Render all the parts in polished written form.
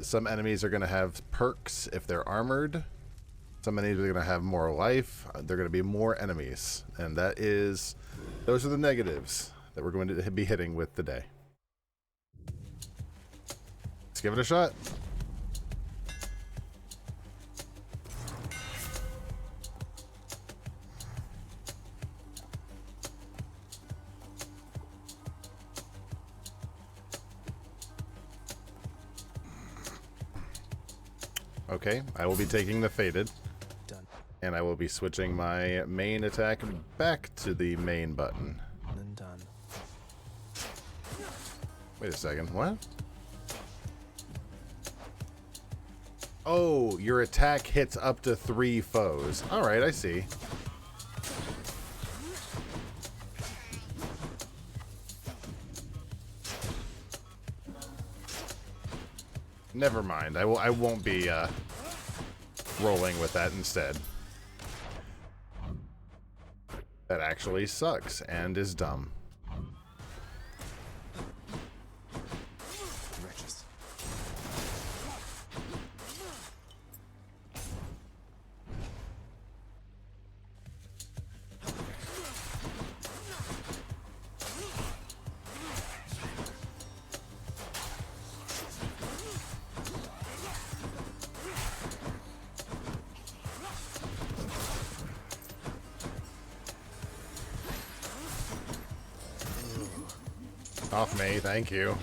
Some enemies are going to have perks if they're armored. Some enemies are going to have more life. They're going to be more enemies. And those are the negatives that we're going to be hitting with today. Let's give it a shot. Okay, I will be taking the Fated. Done. And I will be switching my main attack back to the main button. And done. Wait a second, what? Oh, your attack hits up to 3 foes. Alright, I see. Never mind. I won't be rolling with that instead. That actually sucks and is dumb. Wretches. Off me, thank you.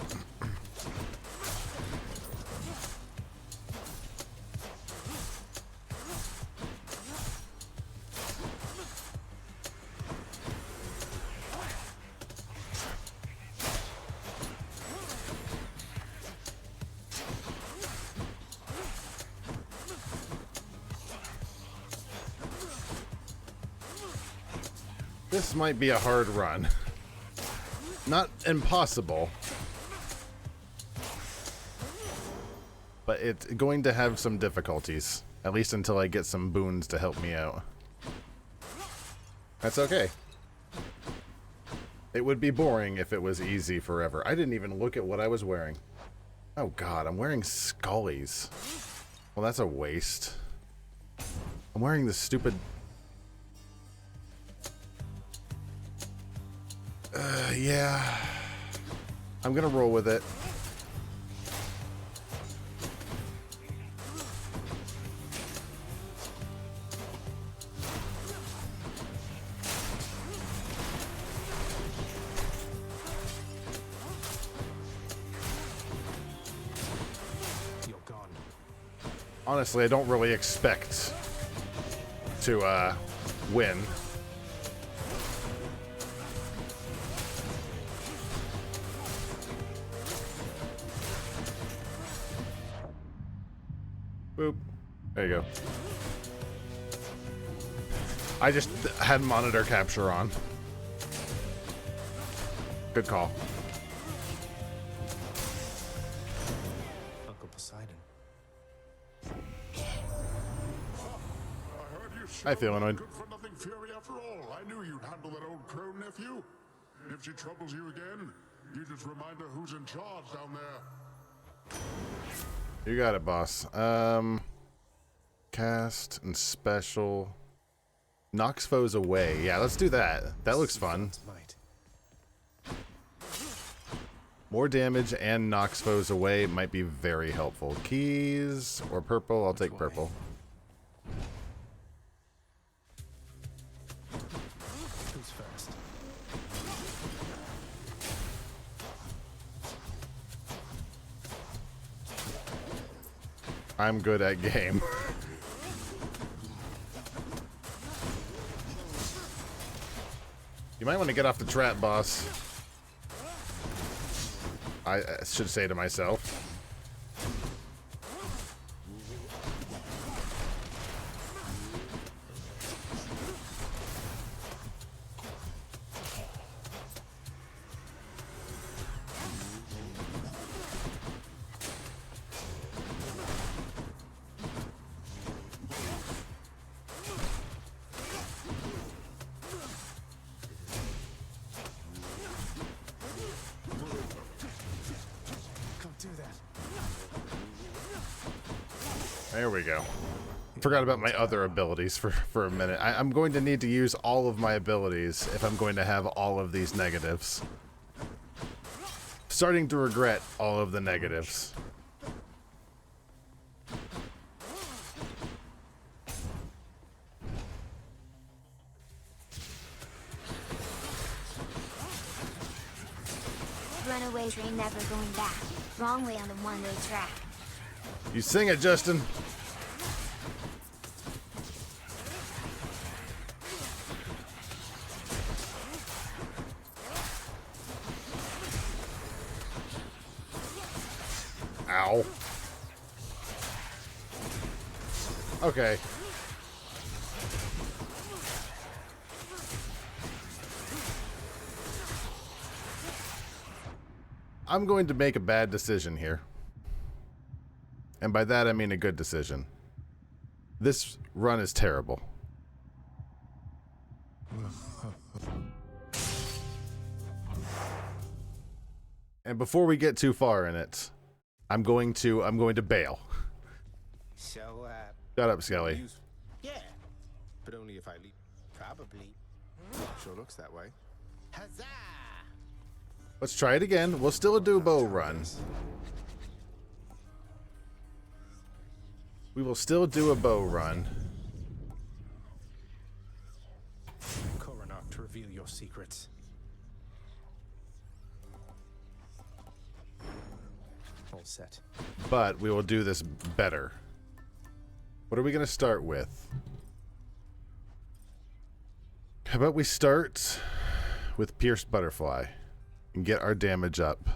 This might be a hard run. Not impossible, but it's going to have some difficulties, at least until I get some boons to help me out. That's okay. It would be boring if it was easy forever. I didn't even look at what I was wearing. Oh god, I'm wearing Scullies. Well, that's a waste. I'm wearing this stupid... yeah. I'm gonna roll with it. You're gone. Honestly, I don't really expect to win. Boop. There you go. I just had monitor capture on. Good call. Uncle Poseidon. I feel annoyed. Good for nothing fury after all. I knew you'd handle that old crone, nephew. If she troubles you again, you just remind her who's in charge down there. You got it, boss. Cast and special. Knocks foes away. Yeah, let's do that. That looks fun. Might. More damage and knocks foes away might be very helpful. Keys or purple? I'll take purple. Who's first? I'm good at game. You might want to get off the trap, boss. I should say to myself. Can't do that. There we go. Forgot about my other abilities for a minute. I'm going to need to use all of my abilities if I'm going to have all of these negatives. Starting to regret all of the negatives. Runaway train never going back. Wrong way on the one-way track. You sing it, Justin. Ow. Okay. I'm going to make a bad decision here. And by that I mean a good decision. This run is terrible. And before we get too far in it, I'm going to bail. So, Shut up, Skelly. yeah, but only if I leave. Probably. Sure looks that way. Huzzah! Let's try it again. We'll still do a bow run. We will still do a bow run. Coronar to reveal your secrets. All set. But we will do this better. What are we going to start with? How about we start with Pierced Butterfly and get our damage up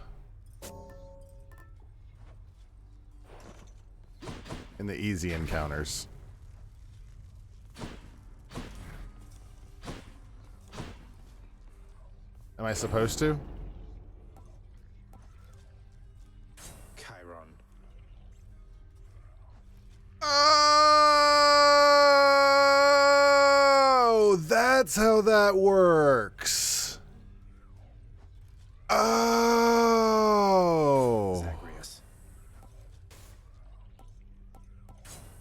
in the easy encounters. Am I supposed to? Chiron. Oh, that's how that works. Oh. Zagreus.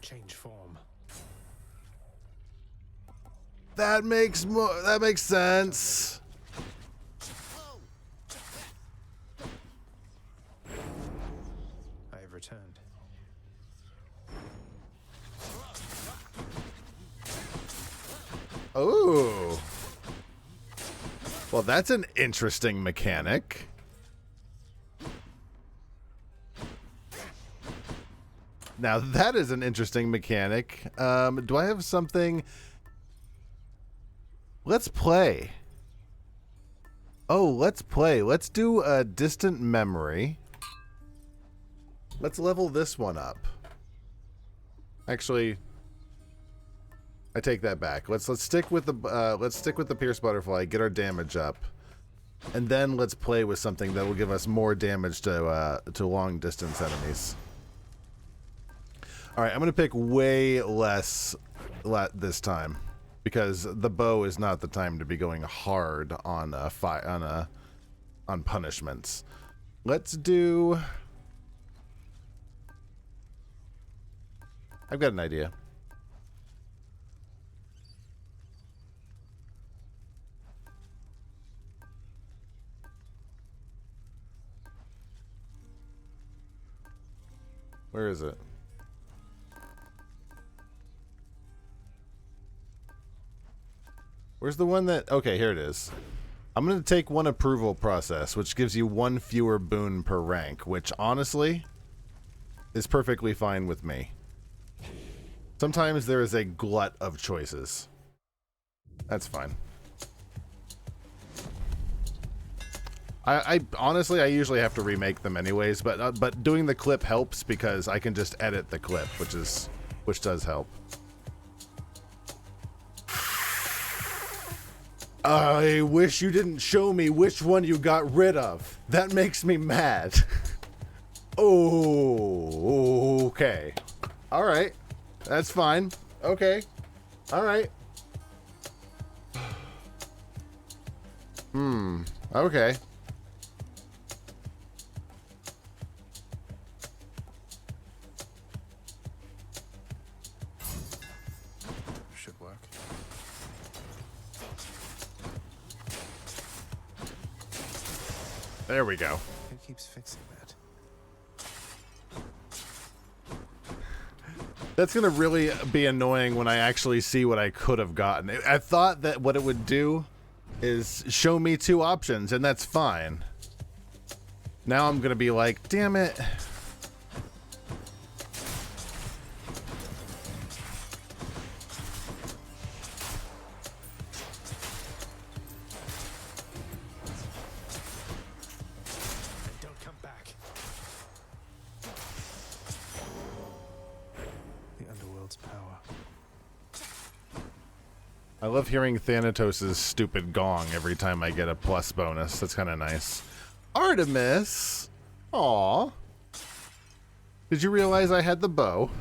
Change form. That makes sense. I have returned. Ooh. Well, that's an interesting mechanic. Now, that is an interesting mechanic. Do I have something? Let's play. Oh, let's play. Let's do a distant memory. Let's level this one up. Actually, I take that back. Let's stick with the Pierce Butterfly, get our damage up, and then let's play with something that will give us more damage to long distance enemies. All right, I'm gonna pick way less this time because the bow is not the time to be going hard on on punishments. Let's do. I've got an idea. Where is it? Where's the one that... Okay, here it is. I'm going to take one approval process, which gives you one fewer boon per rank, which honestly is perfectly fine with me. Sometimes there is a glut of choices. That's fine. I honestly, I usually have to remake them anyways, but doing the clip helps because I can just edit the clip, which does help. I wish you didn't show me which one you got rid of. That makes me mad. Oh, okay. All right. That's fine. Okay. All right. Okay. There we go. Who keeps fixing that? That's going to really be annoying when I actually see what I could have gotten. I thought that what it would do is show me 2 options, and that's fine. Now I'm going to be like, damn it. Don't come back. The underworld's power. I love hearing Thanatos' stupid gong every time I get a plus bonus. That's kind of nice. Artemis! Aw. Did you realize I had the bow?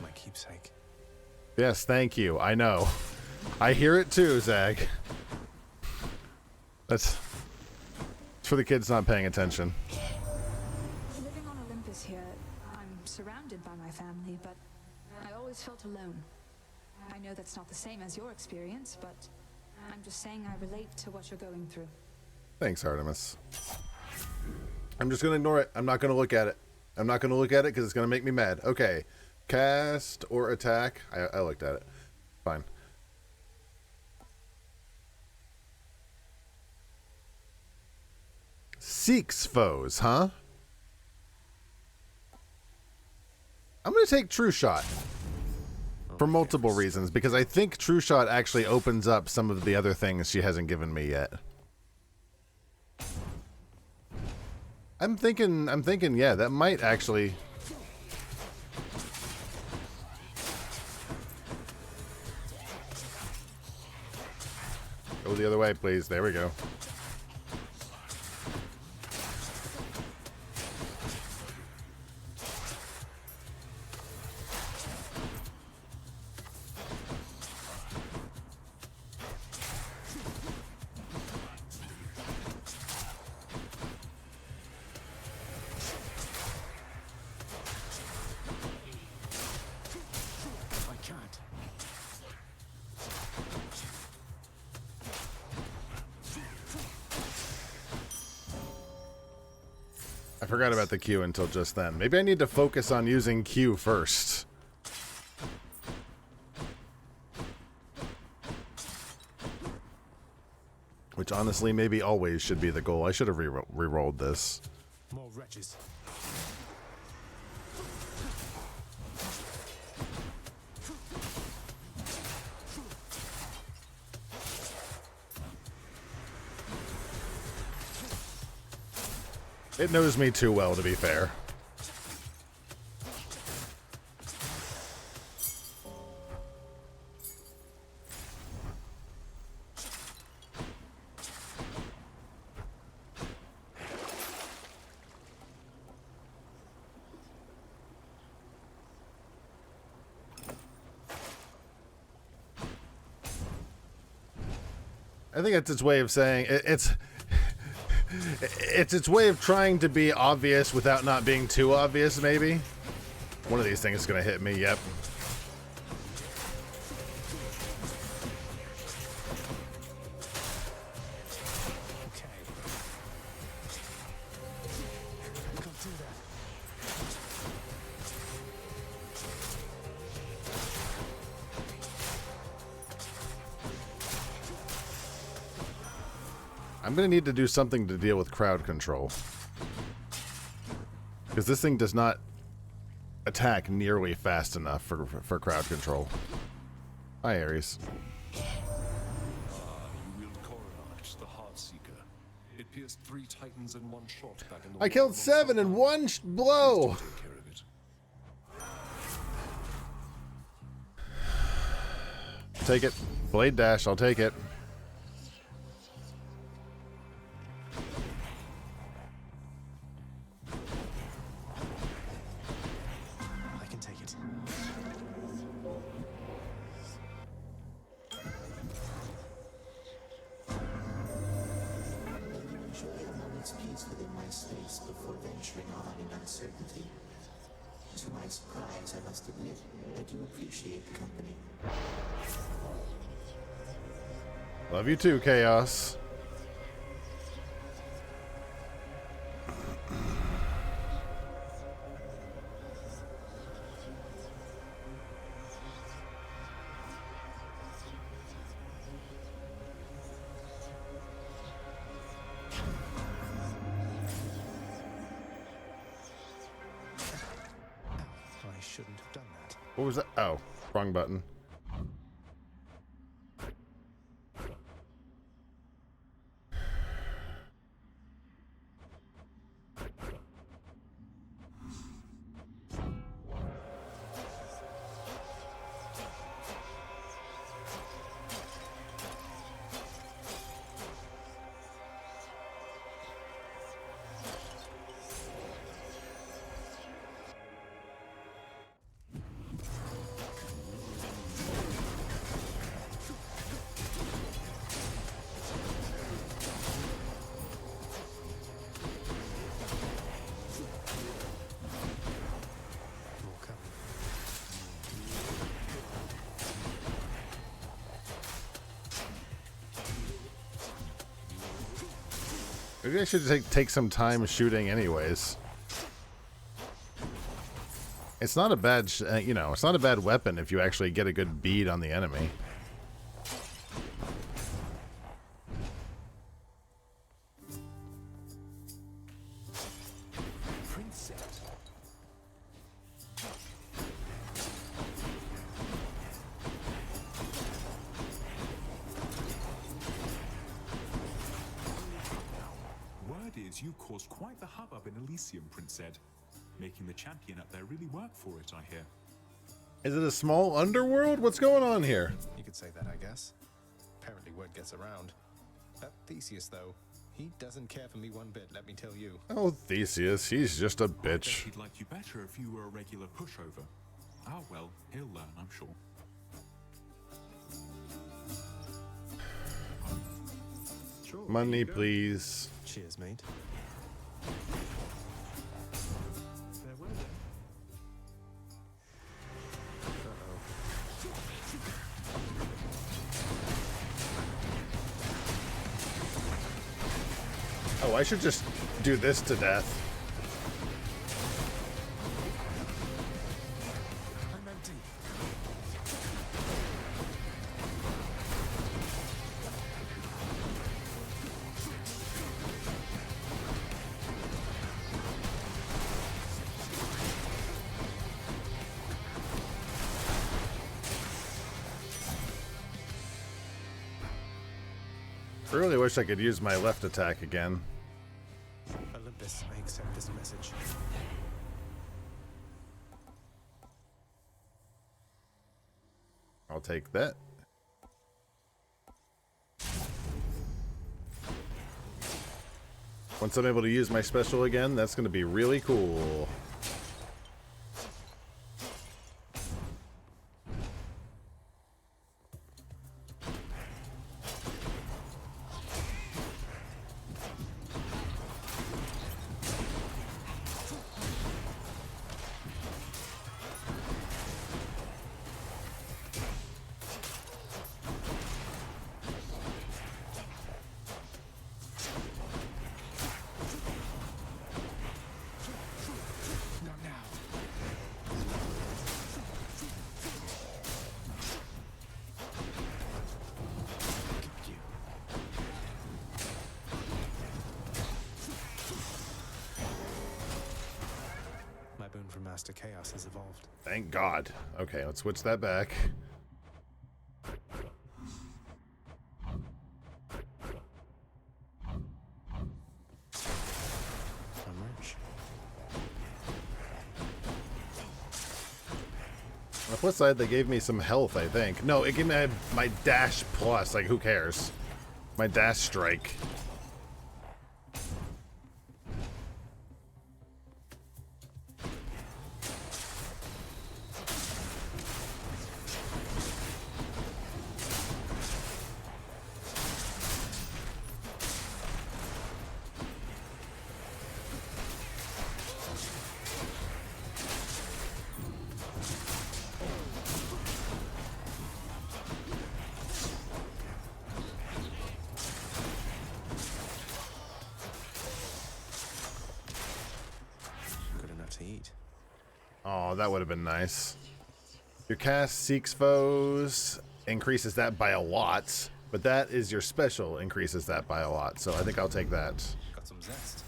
My keepsake. Yes, thank you. I know. I hear it too, Zag. That's for the kids not paying attention. Living on Olympus here, I'm surrounded by my family, but I always felt alone. I know that's not the same as your experience, but I'm just saying I relate to what you're going through. Thanks, Artemis. I'm just going to ignore it. I'm not going to look at it. I'm not going to look at it because it's going to make me mad. Okay. Cast or attack. I looked at it. Fine. Seeks foes, huh? I'm going to take True Shot. For multiple reasons. Because I think True Shot actually opens up some of the other things she hasn't given me yet. I'm thinking, yeah, that might actually... Go the other way, please. There we go. I can't. I forgot about the Q until just then. Maybe I need to focus on using Q first. Which honestly maybe always should be the goal. I should have re-rolled this. More wretches. It knows me too well, to be fair. I think it's its way of saying it's its way of trying to be obvious without not being too obvious, maybe. One of these things is going to hit me, yep. Okay. Don't do that. I'm going to need to do something to deal with crowd control. Because this thing does not attack nearly fast enough for crowd control. Hi, Ares. You wield Coronach, the Heartseeker. It pierced 3 titans in one shot back in the I killed 7 in one blow! Take care of it. Take it. Blade dash, I'll take it. I can take it. finds peace within my space before venturing on in uncertainty. To my surprise, I must admit, I do appreciate the company. Love you too, Chaos. I shouldn't have done that. What was that? Oh, wrong button. More coming. Maybe I should take some time shooting anyways. It's not a bad, it's not a bad weapon if you actually get a good bead on the enemy. Princess. Word is you caused quite the hubbub in Elysium, Prince said. Making the champion up there really work for it, I hear. Is it a small underworld? What's going on here? You could say that, I guess. Apparently word gets around. That Theseus, though, he doesn't care for me one bit, let me tell you. Oh, Theseus, he's just a I bet bitch. he'd like you better if you were a regular pushover. Ah, well, he'll learn, I'm sure. Sure, Money, here you go. please. Cheers, mate. Farewell then. Oh, I should just do this to death. I'm empty. I really wish I could use my left attack again. Olympus, I accept this message. I'll take that. Once I'm able to use my special again, that's going to be really cool. Not now. My boon from Master Chaos has evolved. Thank God. Okay, let's switch that back. Emerge. On the plus side, they gave me some health, I think. No, it gave me my dash plus. Like, who cares? My dash strike. Oh, that would have been nice. Your cast seeks foes, increases that by a lot, but that is your special, increases that by a lot. So I think I'll take that. Got some zest.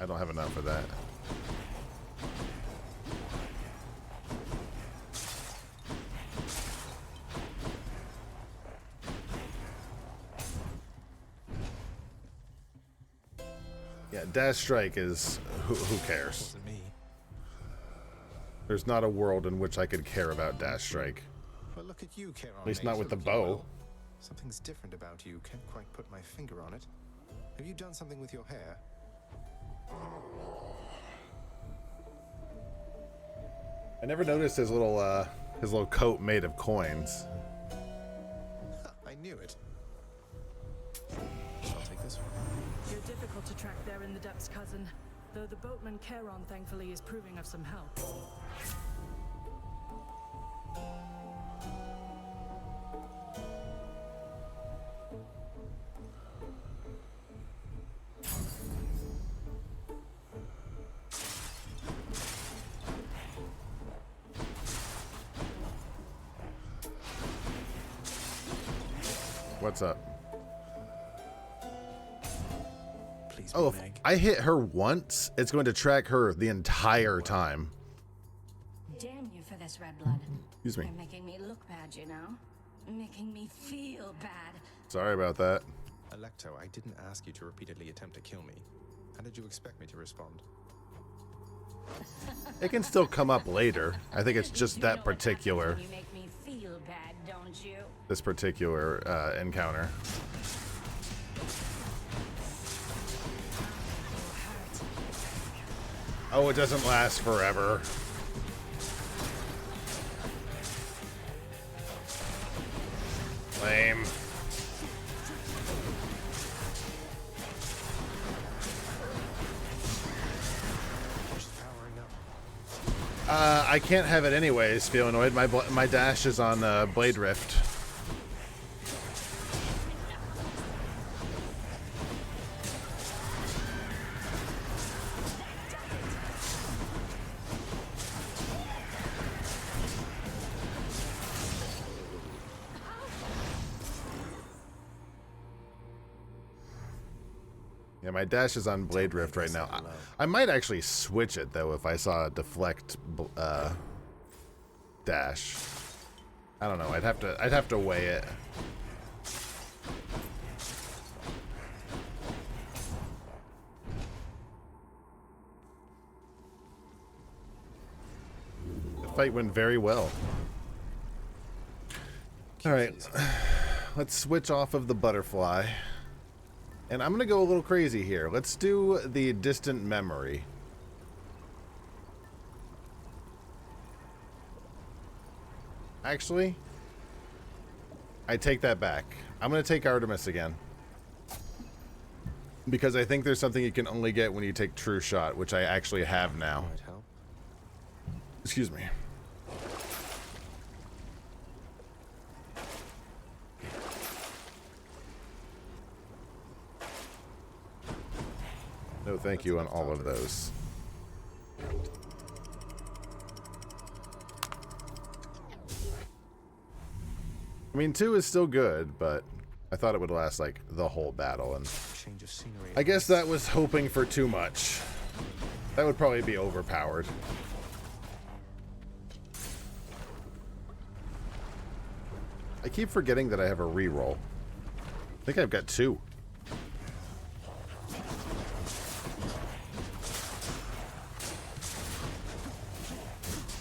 I don't have enough for that. Yeah, Dash Strike is... who cares? Wasn't me. There's not a world in which I could care about Dash Strike. Well, look at you, Charon. At least mate. not with the Looking bow. well. Something's different about you. Can't quite put my finger on it. Have you done something with your hair? I never noticed his little coat made of coins. I knew it. I'll take this one. You're difficult to track there in the depths, cousin. Though the boatman Charon, thankfully, is proving of some help. What's up? Please, Oh, if Meg. I hit her once, it's going to track her the entire time. Damn you for this, Red Blood. Excuse me. You're making me look bad, you know? Making me feel bad. Sorry about that. Alecto, I didn't ask you to repeatedly attempt to kill me. How did you expect me to respond? It can still come up later. I think it's just You that know what happens particular, when you make me feel bad, don't you? this particular encounter. Oh, it doesn't last forever. Lame. She's powering up. I can't have it anyways, Feelanoid. My dash is on Blade Rift. Yeah, my dash is on Blade Rift right now. I might actually switch it though if I saw a deflect dash. I don't know. I'd have to weigh it. The fight went very well. All right, let's switch off of the butterfly. And I'm going to go a little crazy here. Let's do the distant memory. Actually, I take that back. I'm going to take Artemis again. Because I think there's something you can only get when you take True Shot, which I actually have now. Might help. Excuse me. No, thank you on all of those. I mean, 2 is still good, but I thought it would last like the whole battle, and Change of scenery. I guess that was hoping for too much. That would probably be overpowered. I keep forgetting that I have a reroll. I think I've got 2.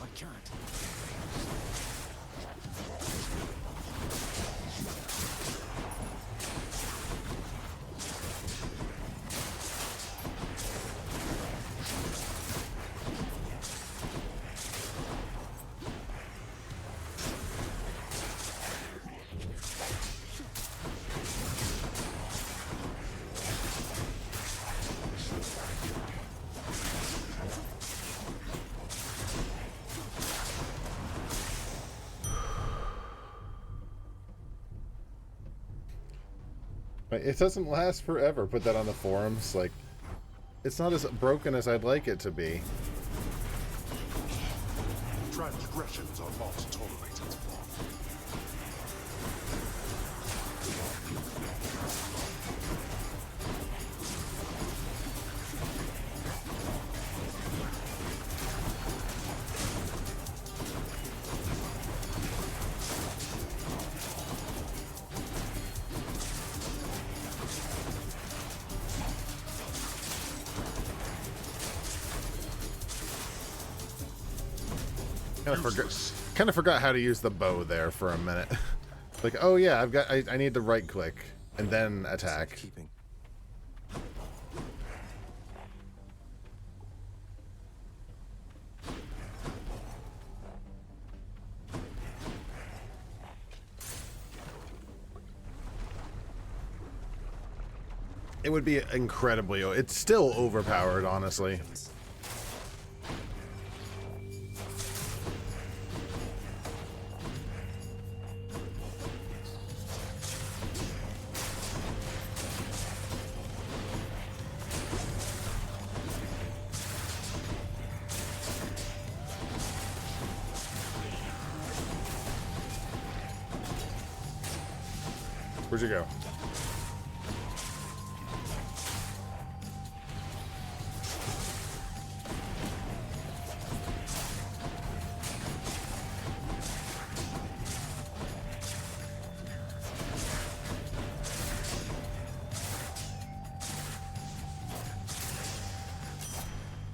I can't. It doesn't last forever. Put that on the forums. Like, it's not as broken as I'd like it to be. Transgressions are not tolerated. Kind of forgot how to use the bow there for a minute. Like, oh yeah, I need to right click and then attack. Keeping. It would be incredibly. It's still overpowered, honestly. Where'd you go?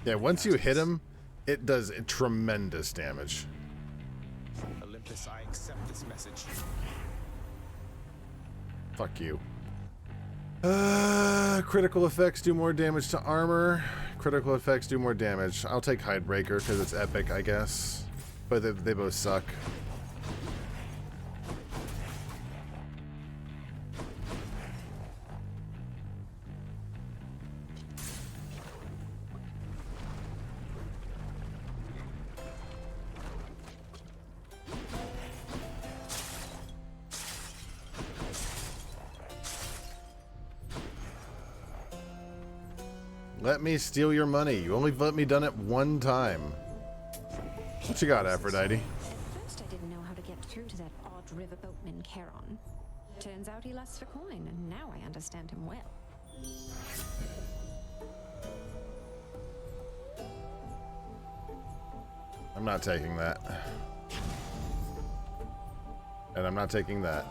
Yeah, once you hit him, it does tremendous damage. Olympus, I accept this message. Fuck you. Critical effects do more damage to armor. Critical effects do more damage. I'll take Hidebreaker because it's epic, I guess. But they both suck. Let me steal your money. You only let me done it one time. What you got, Aphrodite? At first I didn't know how to get through to that odd riverboatman Charon. Turns out he lusts for coin, and now I understand him well. I'm not taking that. And I'm not taking that.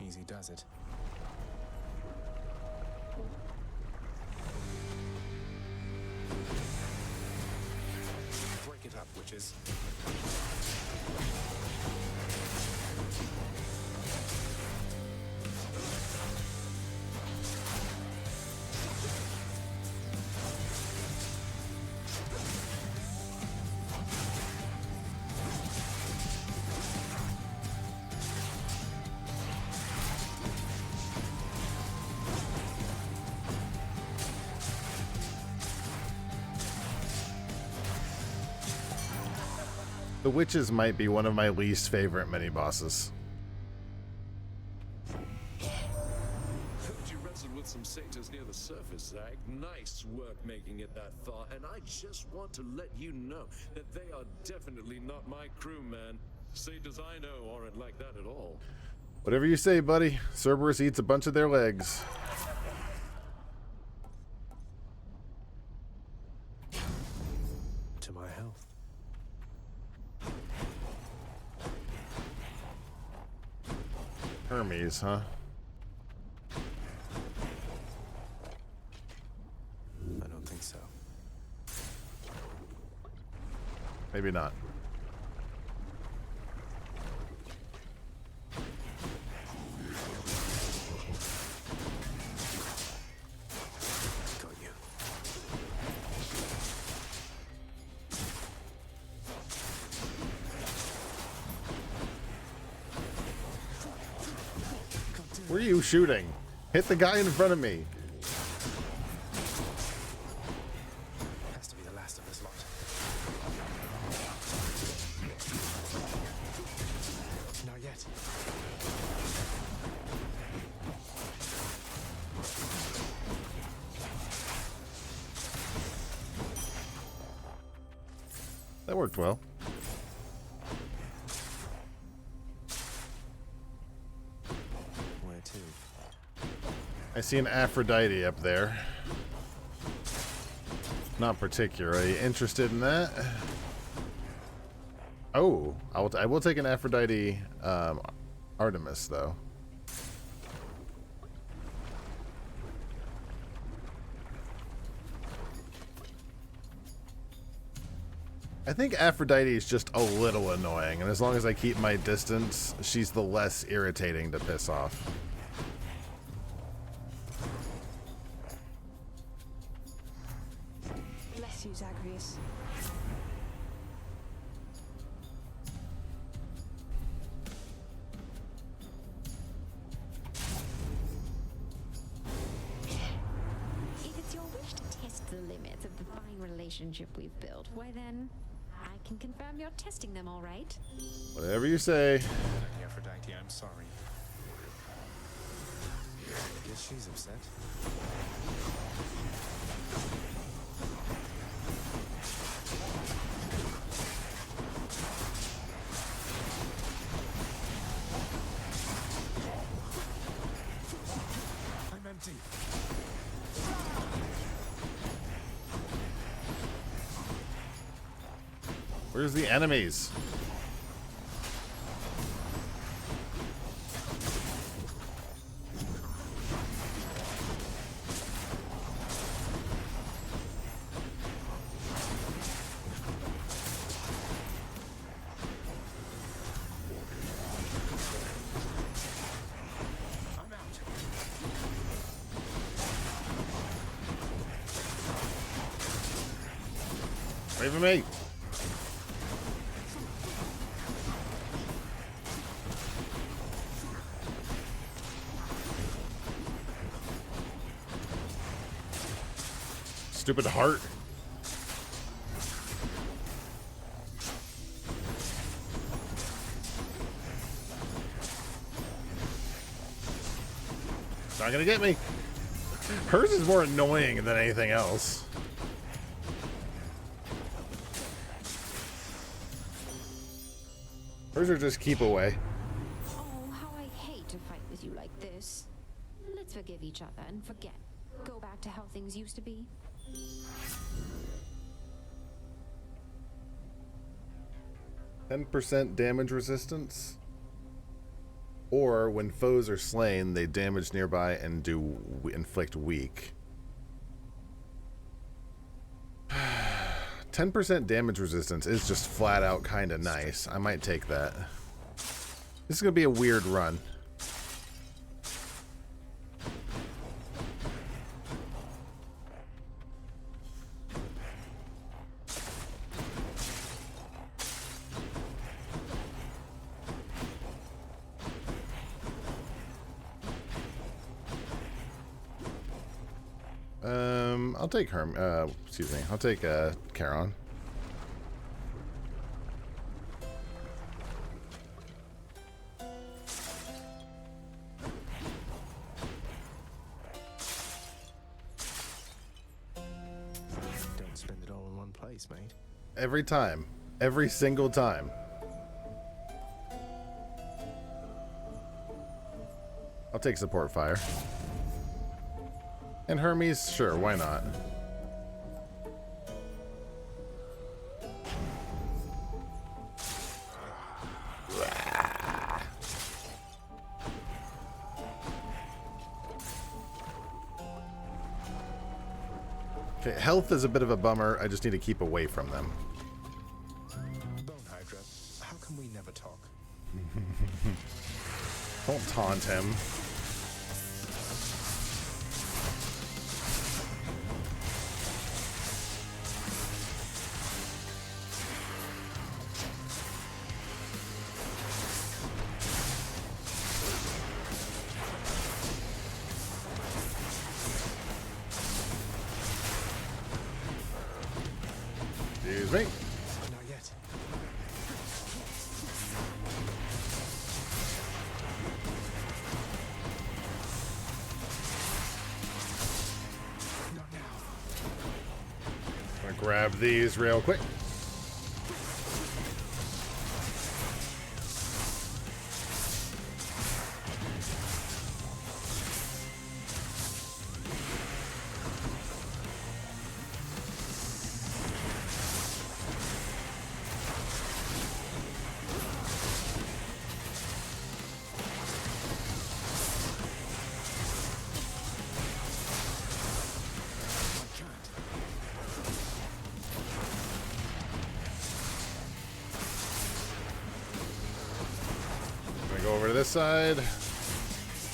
Easy does it. Break it up, witches. The witches might be one of my least favorite mini bosses. Heard you wrestled with some satyrs near the surface, Zag. Nice work making it that far, and I just want to let you know that they are definitely not my crew, man. Satyrs I know aren't like that at all. Whatever you say, buddy. Cerberus eats a bunch of their legs. To my health. Hermes, huh? I don't think so. Maybe not. Got you. Where are you shooting? Hit the guy in front of me. Has to be the last of this lot. Not yet. That worked well. Where to? I see an Aphrodite up there. Not particularly interested in that. Oh, I will take an Aphrodite Artemis, though. I think Aphrodite is just a little annoying, and as long as I keep my distance, she's the less irritating to piss off. Bless you, Zagreus. If it's your wish to test the limits of the fine relationship we've built, why then, I can confirm you're testing them all right. Whatever you say. Aphrodite, I'm sorry. Guess she's upset. I'm empty. Where's the enemies? I'm out. Wait for me. Stupid heart. It's not gonna get me. Hers is more annoying than anything else. Hers are just keep away. Oh, how I hate to fight with you like this. Let's forgive each other and forget. Go back to how things used to be. 10% damage resistance. Or when foes are slain, they damage nearby and do inflict weak. 10% damage resistance is just flat out kind of nice. I might take that. This is going to be a weird run. I'll take excuse me. I'll take Charon. Don't spend it all in one place, mate. Every time. Every single time. I'll take support fire. And Hermes, sure, why not? Okay, health is a bit of a bummer. I just need to keep away from them. Bone Hydra, how come we never talk? Don't taunt him. Excuse me. Not yet. Not now. I'm gonna grab these real quick. over to this side.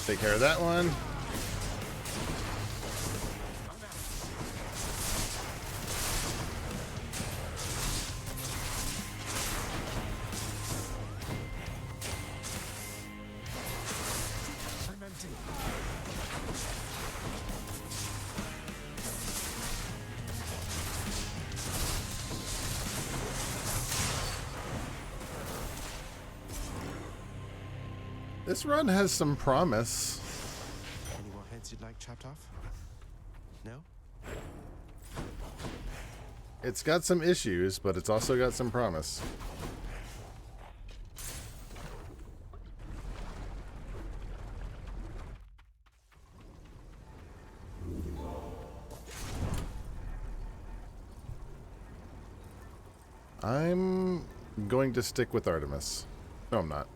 Take care of that one. I'm empty. This run has some promise. Any more heads you'd like chopped off? No? It's got some issues, but it's also got some promise. I'm going to stick with Artemis. No, I'm not.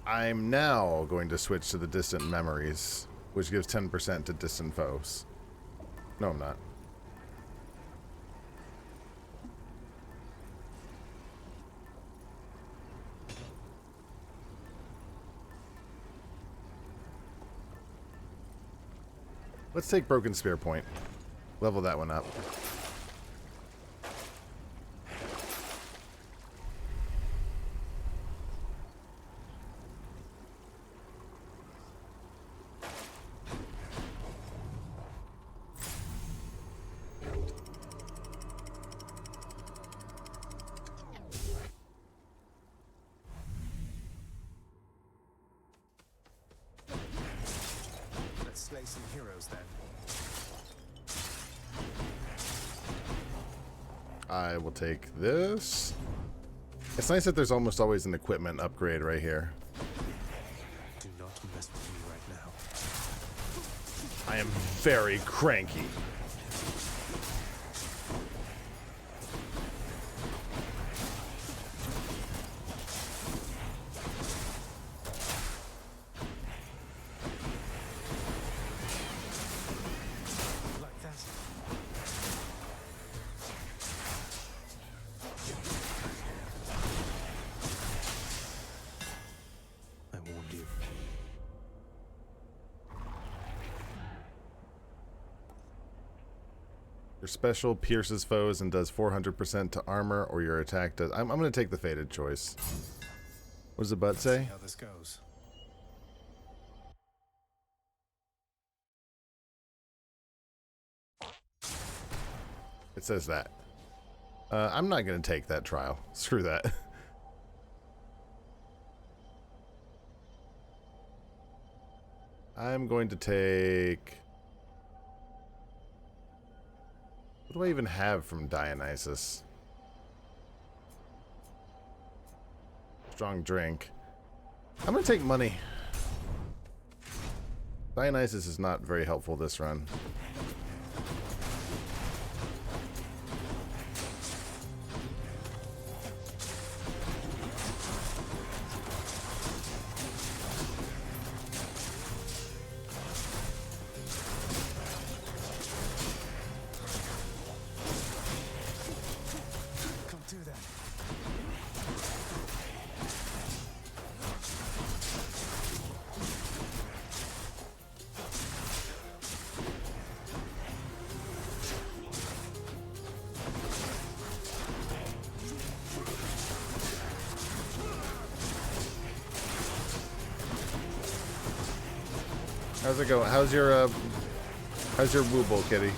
I'm now going to switch to the Distant Memories, which gives 10% to distant foes. No, I'm not. Let's take Broken Spear Point. Level that one up. Let's slay some heroes then. I will take this. It's nice that there's almost always an equipment upgrade right here. Do not mess with me right now. I am very cranky. Like that. I warned you. Your special pierces foes and does 400% to armor, or your attack does... I'm going to take the fated choice. What does the butt See say? how this goes. It says that. I'm not going to take that trial. Screw that. I'm going to take... What do I even have from Dionysus? Strong drink. I'm going to take money. Dionysus is not very helpful this run. Can't do that. How's it going? How's your wooble, kitty?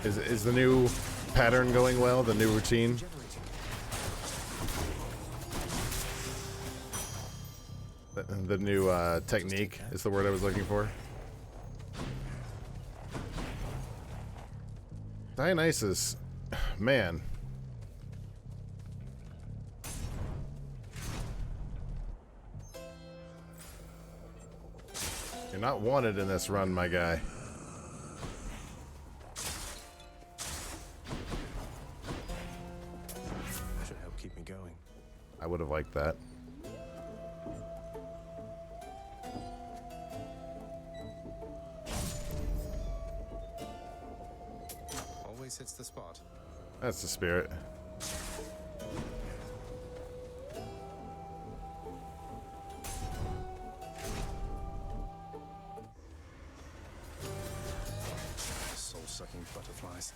Is the new pattern going well? The new routine? The new technique is the word I was looking for. Dionysus, man. You're not wanted in this run, my guy. Should help keep me going. I would have liked that. Always hits the spot. That's the spirit. Soul-sucking butterflies.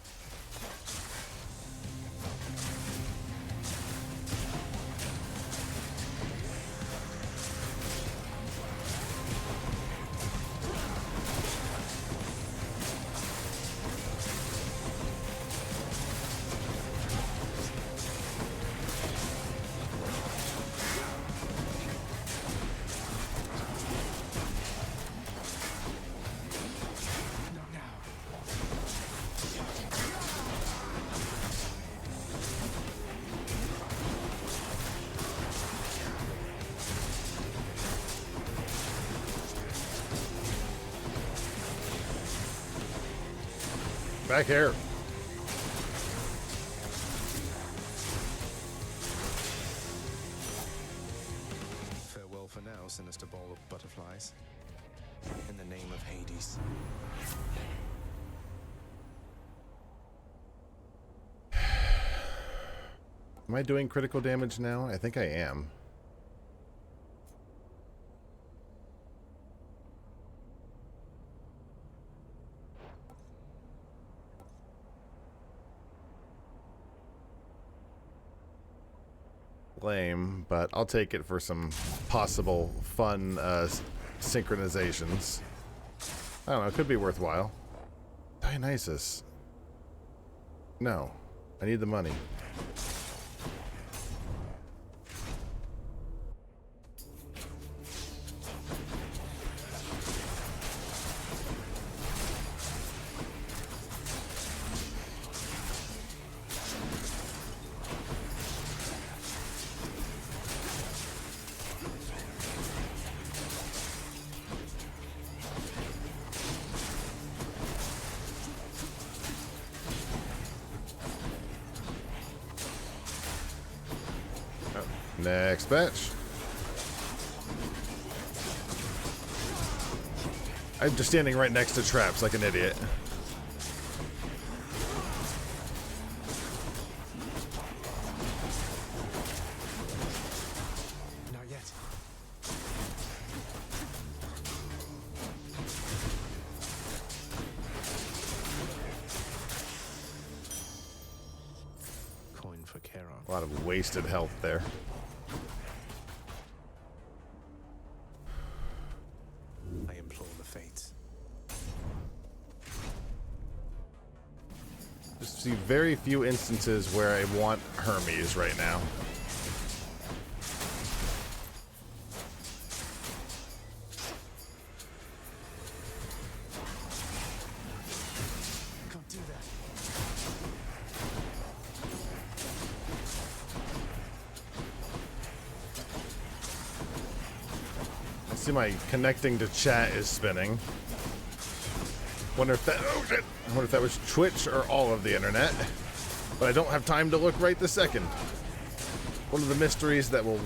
Back here. Farewell for now, sinister ball of butterflies. In the name of Hades. Am I doing critical damage now? I think I am. Lame, but I'll take it for some possible fun synchronizations. I don't know, it could be worthwhile. Dionysus. No, I need the money. Next batch. I'm just standing right next to traps like an idiot. Not yet. Coin for Charon. A lot of wasted health there. I implore the fates. Just see very few instances where I want Hermes right now. Can't do that. I see my connecting to chat is spinning. Wonder if that, oh shit! I wonder if that was Twitch or all of the internet. But I don't have time to look right this second. One of the mysteries that will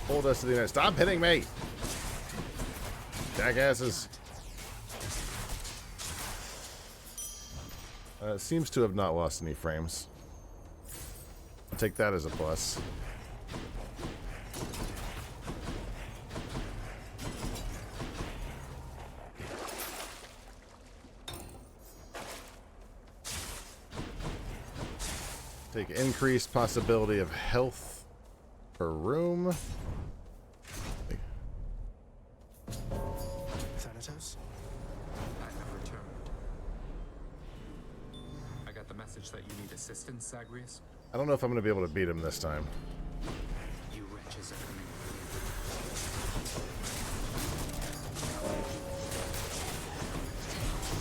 hold us to the internet. Stop hitting me! Jackasses. Seems to have not lost any frames. I'll take that as a plus. Take increased possibility of health per room. Thanatos? I have returned. I got the message that you need assistance, Zagreus. I don't know if I'm going to be able to beat him this time. You wretches are coming for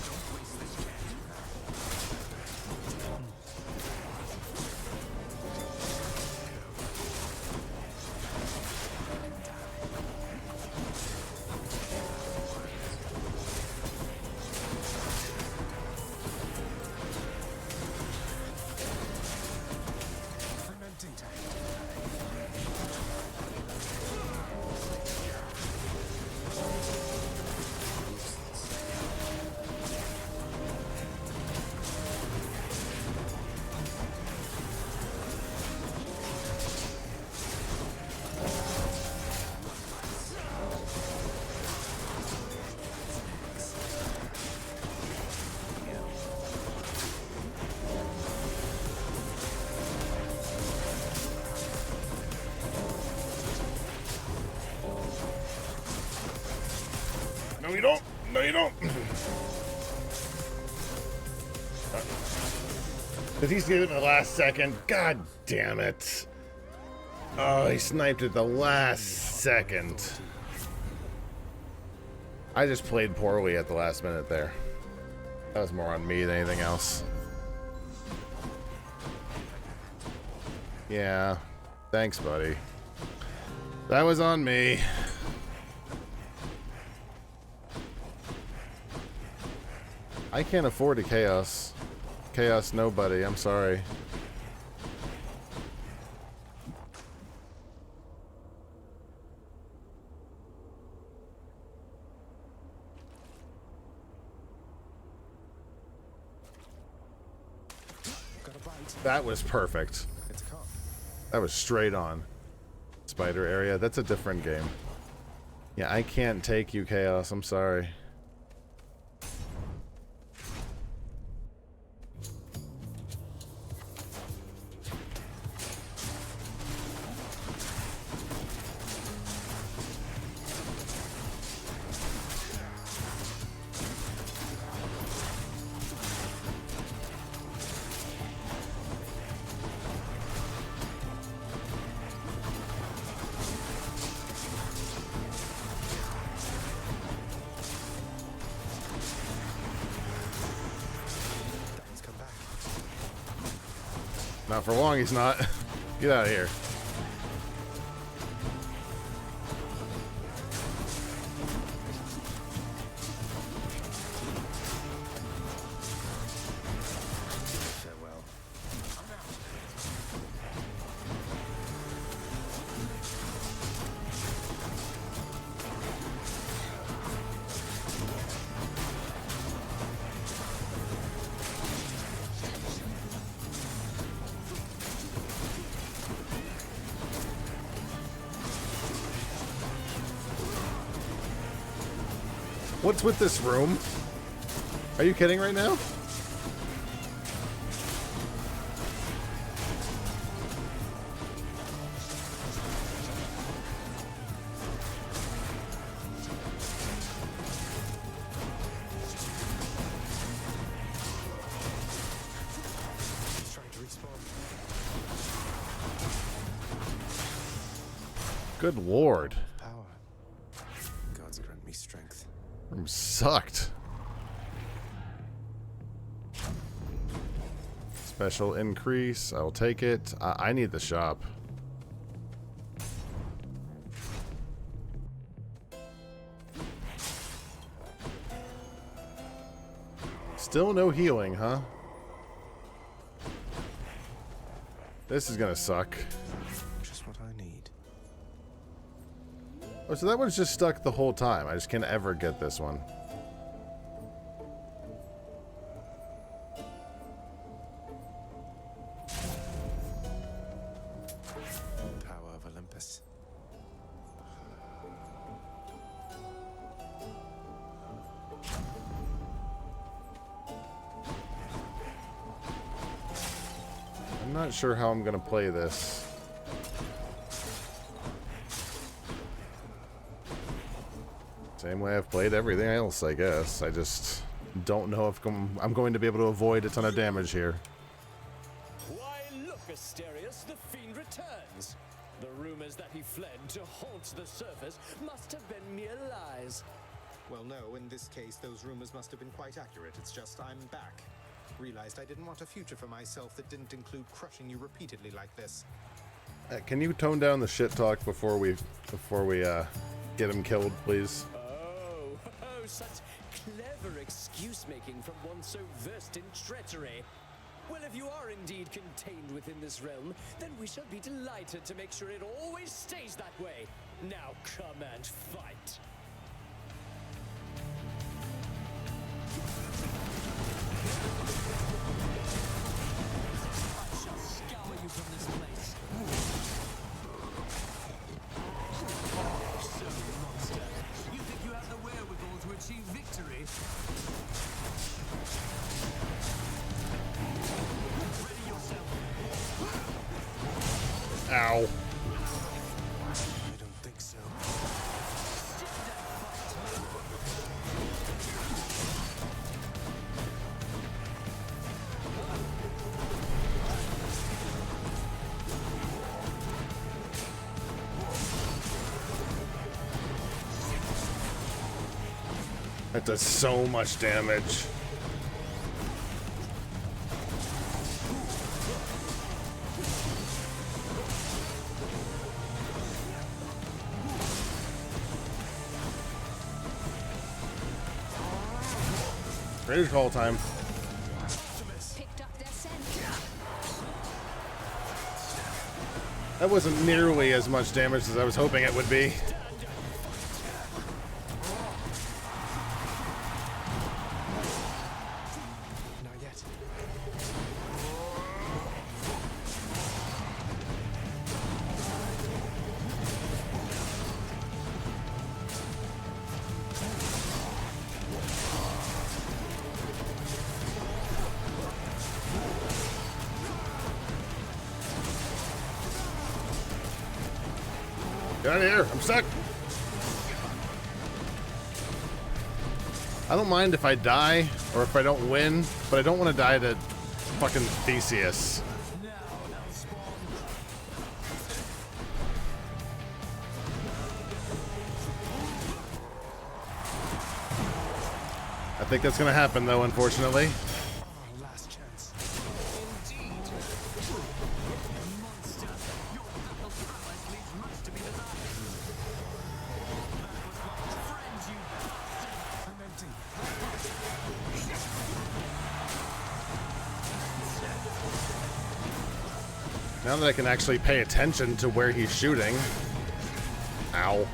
Don't waste this chance. Because he's getting it in the last second. God damn it. Oh, he sniped at the last second. I just played poorly at the last minute there. That was more on me than anything else. Yeah. Thanks, buddy. That was on me. I can't afford a chaos. Chaos nobody, I'm sorry. That was perfect. That was straight on. Spider area, that's a different game. Yeah, I can't take you, Chaos, I'm sorry. Not for long, he's not. Get out of here. Farewell. What's with this room? Are you kidding right now? Good lord. Power. Gods grant me strength. Room sucked. Special increase. I'll take it. I need the shop. Still no healing, huh? This is gonna suck. Just what I need. Oh, so that one's just stuck the whole time. I just can't ever get this one. Power of Olympus. I'm not sure how I'm gonna play this. Same way I've played everything else, I guess. I just don't know if I'm going to be able to avoid a ton of damage here. Why, look, Asterius, the fiend returns. The rumors that he fled to haunt the surface must have been mere lies. Well, no, in this case, those rumors must have been quite accurate. It's just I'm back. Realized I didn't want a future for myself that didn't include crushing you repeatedly like this. Can you tone down the shit talk before we get him killed, please? Oh, such clever excuse-making from one so versed in treachery. Well, if you are indeed contained within this realm, then we shall be delighted to make sure it always stays that way. Now come and fight. I shall scour you from this place. So, monster, you think you have the wherewithal to achieve victory? Ready yourself. Ow. I don't think so. that does so much damage. Rage call time. That wasn't nearly as much damage as I was hoping it would be. Not yet. Get out of here. I'm stuck. I don't mind if I die or if I don't win, but I don't want to die to fucking Theseus. I think that's going to happen, though, unfortunately. Last chance. Now that I can actually pay attention to where he's shooting. Ow.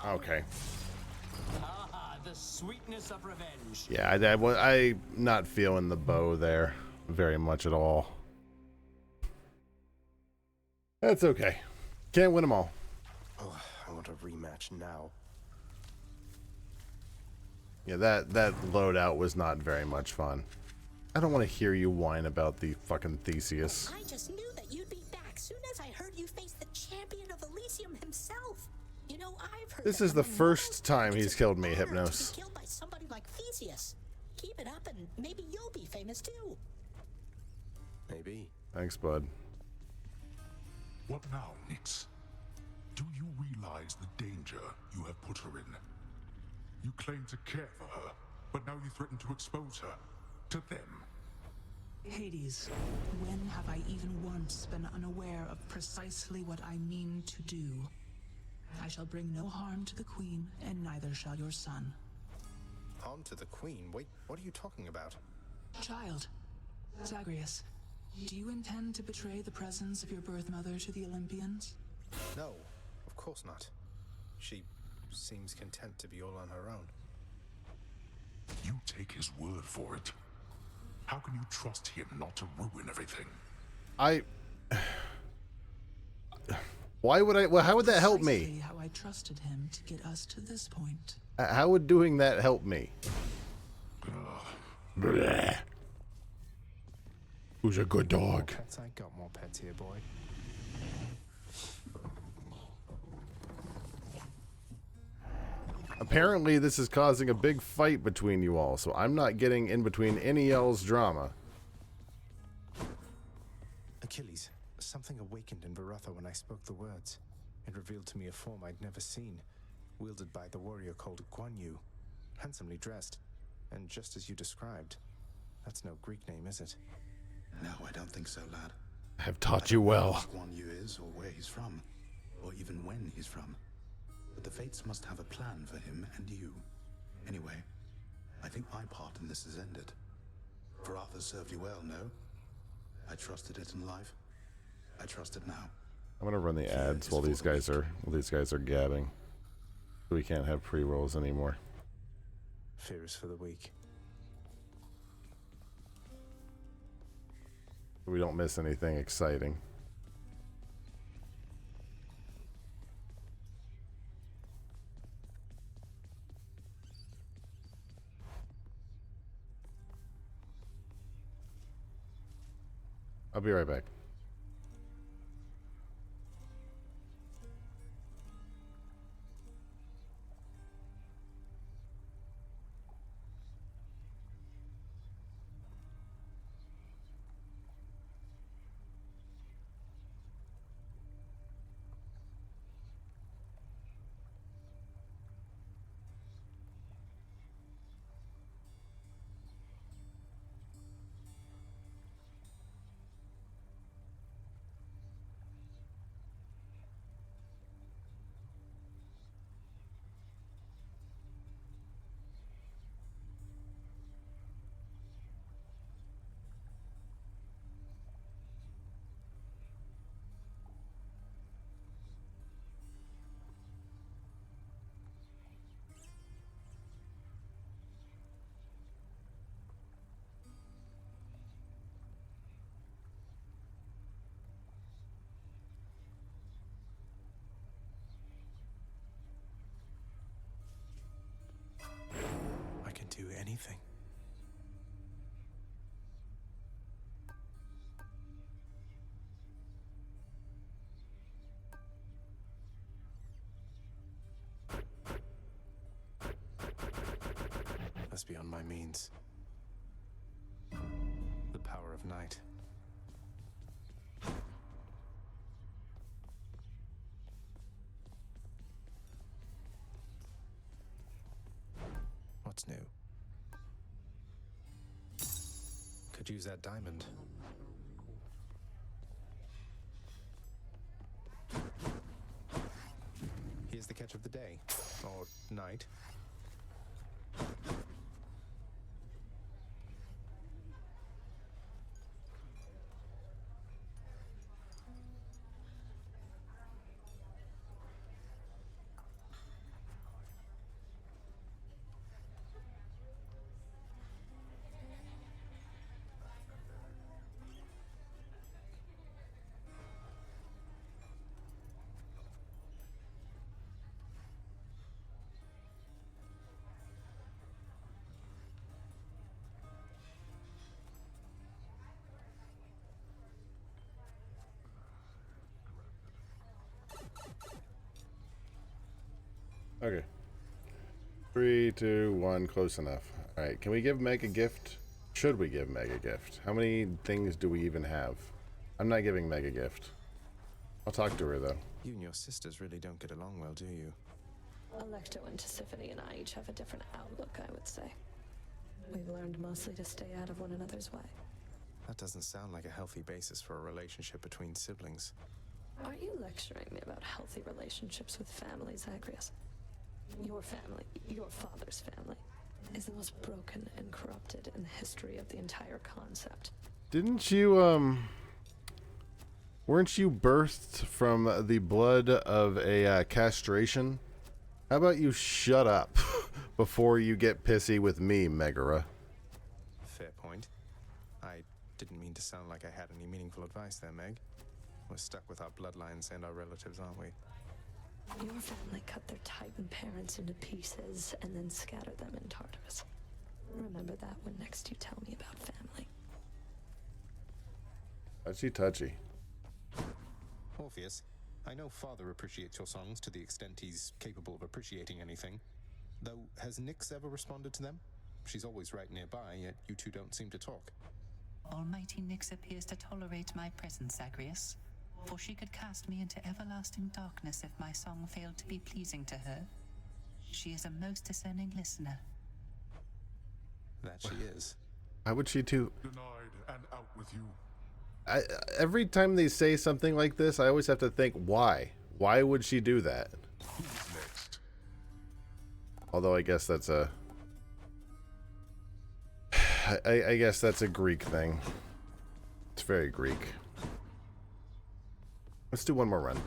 Okay. Ah, the sweetness of revenge. Yeah, I'm not feeling the bow there very much at all. That's okay. Can't win them all. Oh, I want a rematch now. Yeah, that loadout was not very much fun. I don't want to hear you whine about the fucking Theseus. I just knew that you'd be back soon as I heard you face the champion of Elysium himself. You know, I've heard This that is the among first mortals, time it's he's an killed me, honor Hypnos. to be killed by somebody like Theseus. Keep it up and maybe you'll be famous too. Maybe. Thanks, bud. What now, Nyx? Do you realize the danger you have put her in? You claim to care for her, but now you threaten to expose her to them. Hades, when have I even once been unaware of precisely what I mean to do? I shall bring no harm to the Queen, and neither shall your son. Harm to the Queen? Wait, what are you talking about? Child, Zagreus, do you intend to betray the presence of your birth mother to the Olympians? No, of course not. She seems content to be all on her own. You take his word for it. How can you trust him not to ruin everything? Why would I? Well, how would that help me? Precisely how I trusted him to get us to this point. How would doing that help me? Bleh. Who's a good dog? Pets, I got more pets here, boy. Apparently, this is causing a big fight between you all, so I'm not getting in between any y'all's drama. Achilles, something awakened in Varatha when I spoke the words. It revealed to me a form I'd never seen, wielded by the warrior called Guan Yu, handsomely dressed, and just as you described. That's no Greek name, is it? No, I don't think so, lad. I have taught you well. Who Guan Yu is, or where he's from, or even when he's from. But the fates must have a plan for him and you. Anyway, I think my part in this has ended. Varatha served you well, no? I trusted it in life. I trust it now. I'm gonna run the ads while these guys are gabbing. we can't have pre-rolls anymore. Fear is for the weak. We don't miss anything exciting. I'll be right back. I can do anything. That's beyond my means. The power of night. What's new? Could use that diamond. Here's the catch of the day. Or night. Okay. 3, 2, 1, close enough. Alright, can we give Meg a gift? Should we give Meg a gift? How many things do we even have? I'm not giving Meg a gift. I'll talk to her, though. You and your sisters really don't get along well, do you? Alecto and Tisiphone and I each have a different outlook, I would say. We've learned mostly to stay out of one another's way. That doesn't sound like a healthy basis for a relationship between siblings. Aren't you lecturing me about healthy relationships with families, Zagreus? Your family, your father's family, is the most broken and corrupted in the history of the entire concept. Didn't you, weren't you birthed from the blood of a castration? How about you shut up before you get pissy with me, Megara? Fair point. I didn't mean to sound like I had any meaningful advice there, Meg. We're stuck with our bloodlines and our relatives, aren't we? Your family cut their Titan parents into pieces and then scattered them in Tartarus. Remember that when next you tell me about family. Touchy. Orpheus, I know Father appreciates your songs to the extent he's capable of appreciating anything. Though, has Nyx ever responded to them? She's always right nearby, yet you two don't seem to talk. Almighty Nyx appears to tolerate my presence, Zagreus, for she could cast me into everlasting darkness if my song failed to be pleasing to her. She is a most discerning listener. That she is. How would she too? Denied and out with you. Every time they say something like this, I always have to think, why? Why would she do that? Who's next? Although I guess that's a... I guess that's a Greek thing. It's very Greek. Let's do one more run.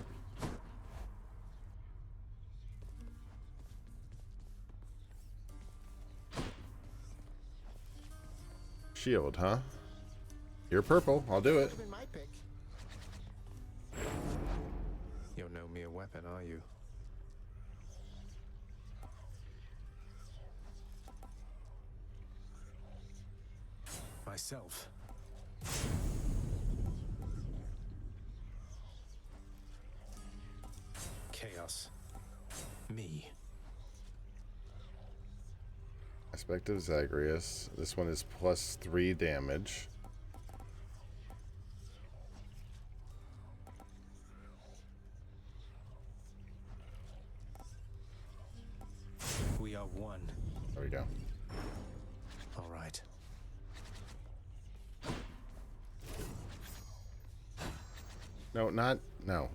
Shield, huh? You're purple. I'll do it. Been my pick. You're no mere weapon, are you? Myself. Chaos. Me. Aspect of Zagreus. This one is +3 damage. We are one. There we go. All right. No, not no.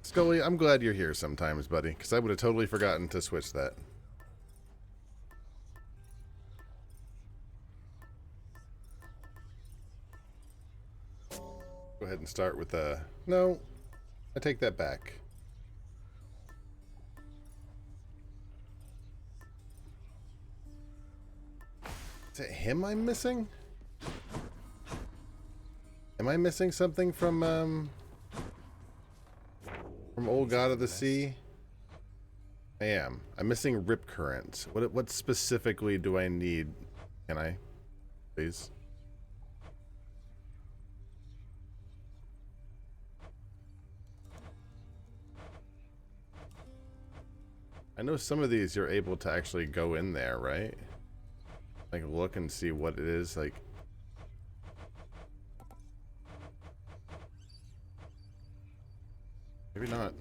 Scully, I'm glad you're here sometimes, buddy, because I would have totally forgotten to switch that. Go ahead and start with no, I take that back. Is it him I'm missing? Am I missing something from Old God of the Sea? I am. I'm missing Rip Current. What specifically do I need? Can I? Please? I know some of these you're able to actually go in there, right? Like look and see what it is, like... Maybe not.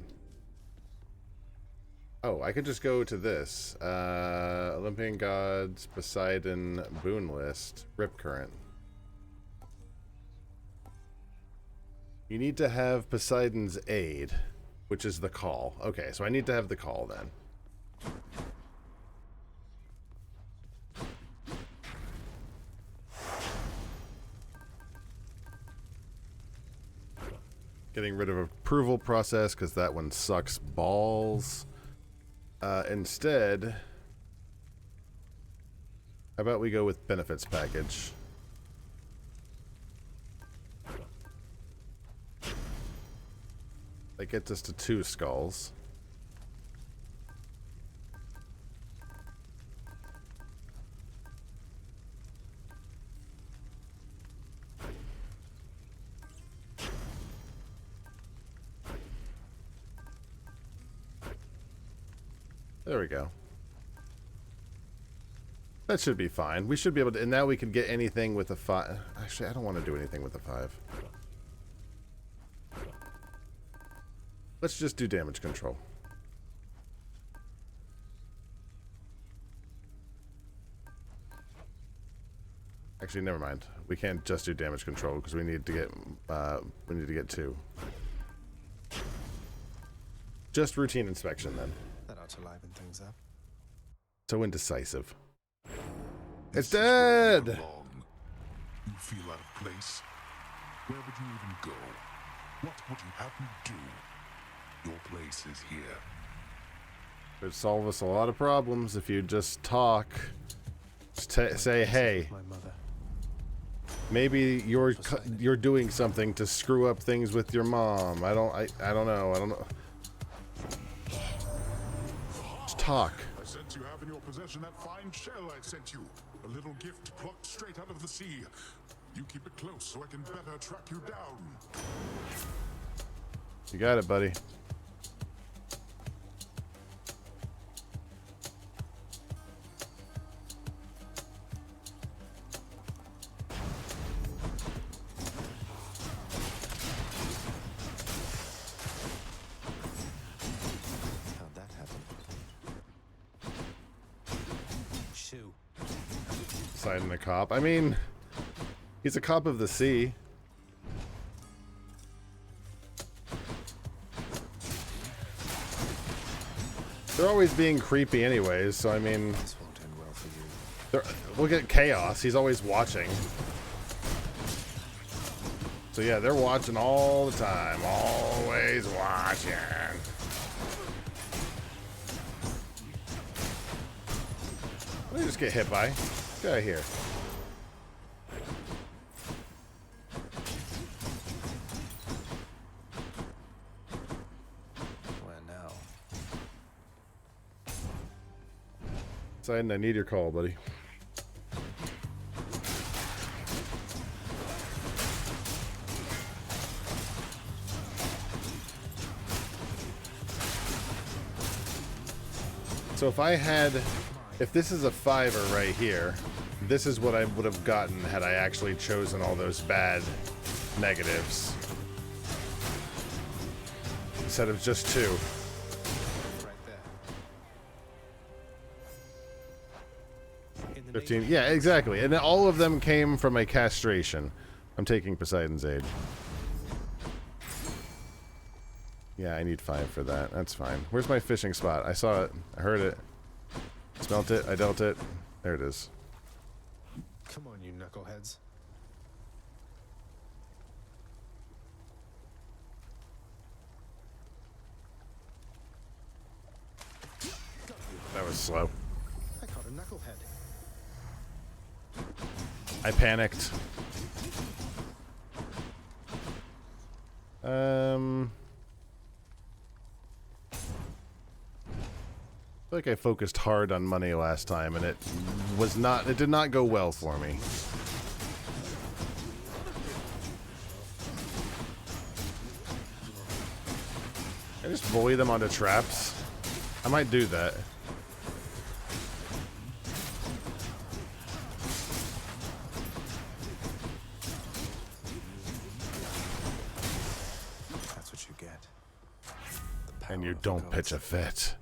Oh, I could just go to this. Olympian Gods, Poseidon, Boon List, Rip Current. You need to have Poseidon's aid, which is the call. Okay, so I need to have the call then. Getting rid of approval process because that one sucks balls. Instead, how about we go with benefits package? That gets us to 2 skulls. There we go. That should be fine. We should be able to, and now we can get anything with a 5. Actually, I don't want to do anything with a 5. Let's just do damage control. Actually, never mind. We can't just do damage control because we need to get 2. Just routine inspection then. That ought to liven things up. So indecisive. It's dead! You feel out of place? Where would you even go? What would you have me do? Your place is here. It would solve us a lot of problems if you just talk. Just say, hey, My mother. maybe you're doing something to screw up things with your mom. I don't know. Just talk. I sense you have in your possession that fine shell I sent you. A little gift plucked straight out of the sea. You keep it close so I can better track you down. You got it, buddy. How'd that happen? Shoo. Poseidon a cop. I mean, he's a cop of the sea. They're always being creepy anyways, so I mean... This won't end well for you. Look at Chaos. He's always watching. So yeah, they're watching all the time. Always watching. What did I just get hit by? Get out of here. Where now? Poseidon, I need your call, buddy. So if this is a 5er right here, this is what I would have gotten had I actually chosen all those bad negatives. Instead of just 2. Right there. 15, yeah, exactly. And all of them came from a castration. I'm taking Poseidon's Age. Yeah, I need 5 for that. That's fine. Where's my fishing spot? I saw it. I heard it. Smelt it. I dealt it. There it is. Come on, you knuckleheads. That was slow. I caught a knucklehead. I panicked. I feel like I focused hard on money last time, and it did not go well for me. I just bully them onto traps. I might do that. That's what you get. And you don't pitch a fit.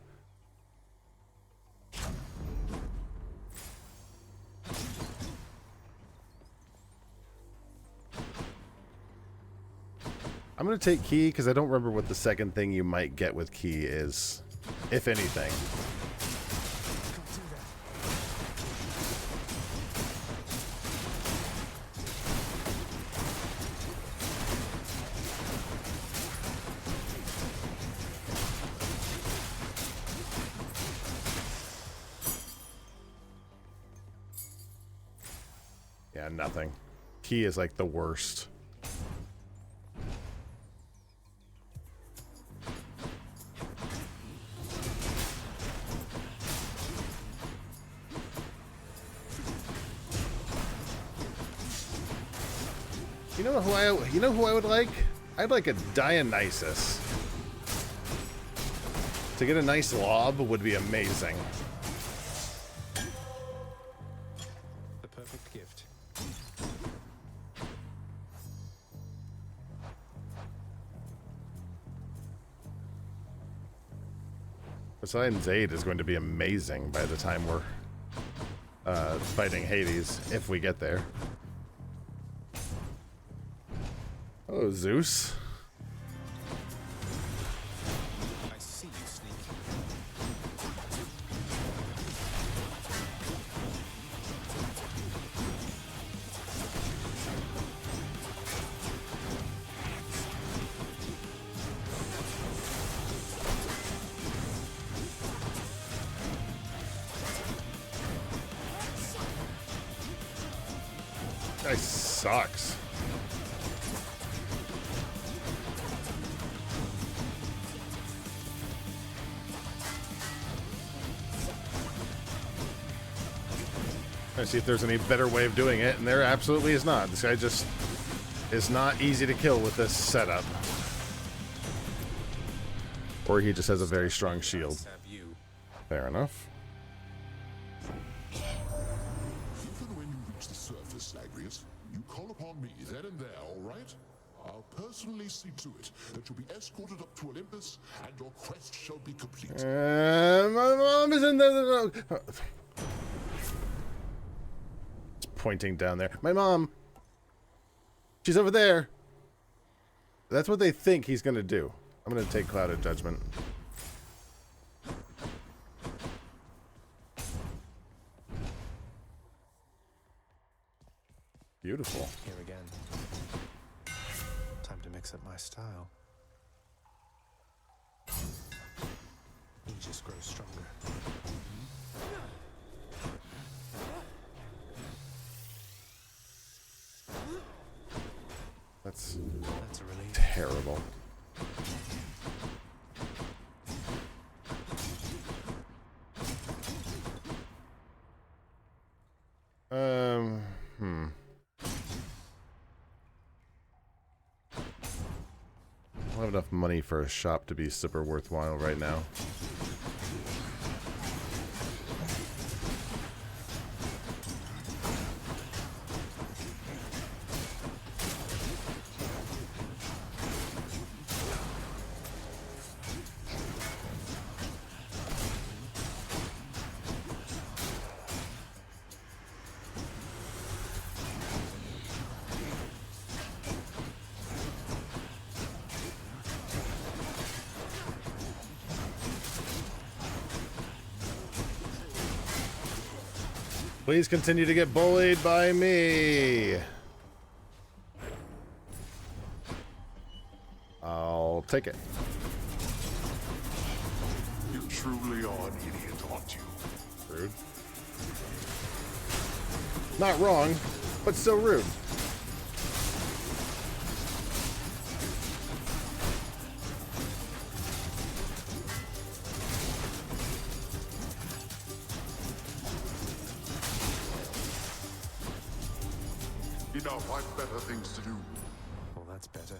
I'm going to take key because I don't remember what the second thing you might get with key is, if anything. Yeah, nothing. Key is like the worst. You know who I would like? I'd like a Dionysus. To get a nice lob would be amazing. The perfect gift. Poseidon's Aid is going to be amazing by the time we're fighting Hades, if we get there. Hello, Zeus. I see you, sneak. Guy sucks. Trying to see if there's any better way of doing it, and there absolutely is not. This guy just is not easy to kill with this setup. Or he just has a very strong shield. Fair enough. Even when you reach the surface, Zagreus, you call upon me then and there, all right? I'll personally see to it that you'll be escorted up to Olympus, and your quest shall be complete. My mom is in there. It's pointing down there. My mom. She's over there. That's what they think he's going to do. I'm going to take Clouded Judgment. Beautiful. Here again. Time to mix up my style. He just grows stronger. That's a relief. terrible. I don't have enough money for a shop to be super worthwhile right now. Please continue to get bullied by me. I'll take it. You truly are an idiot, aren't you? Rude. Not wrong, but still rude. Enough, I've better things to do. Well, that's better.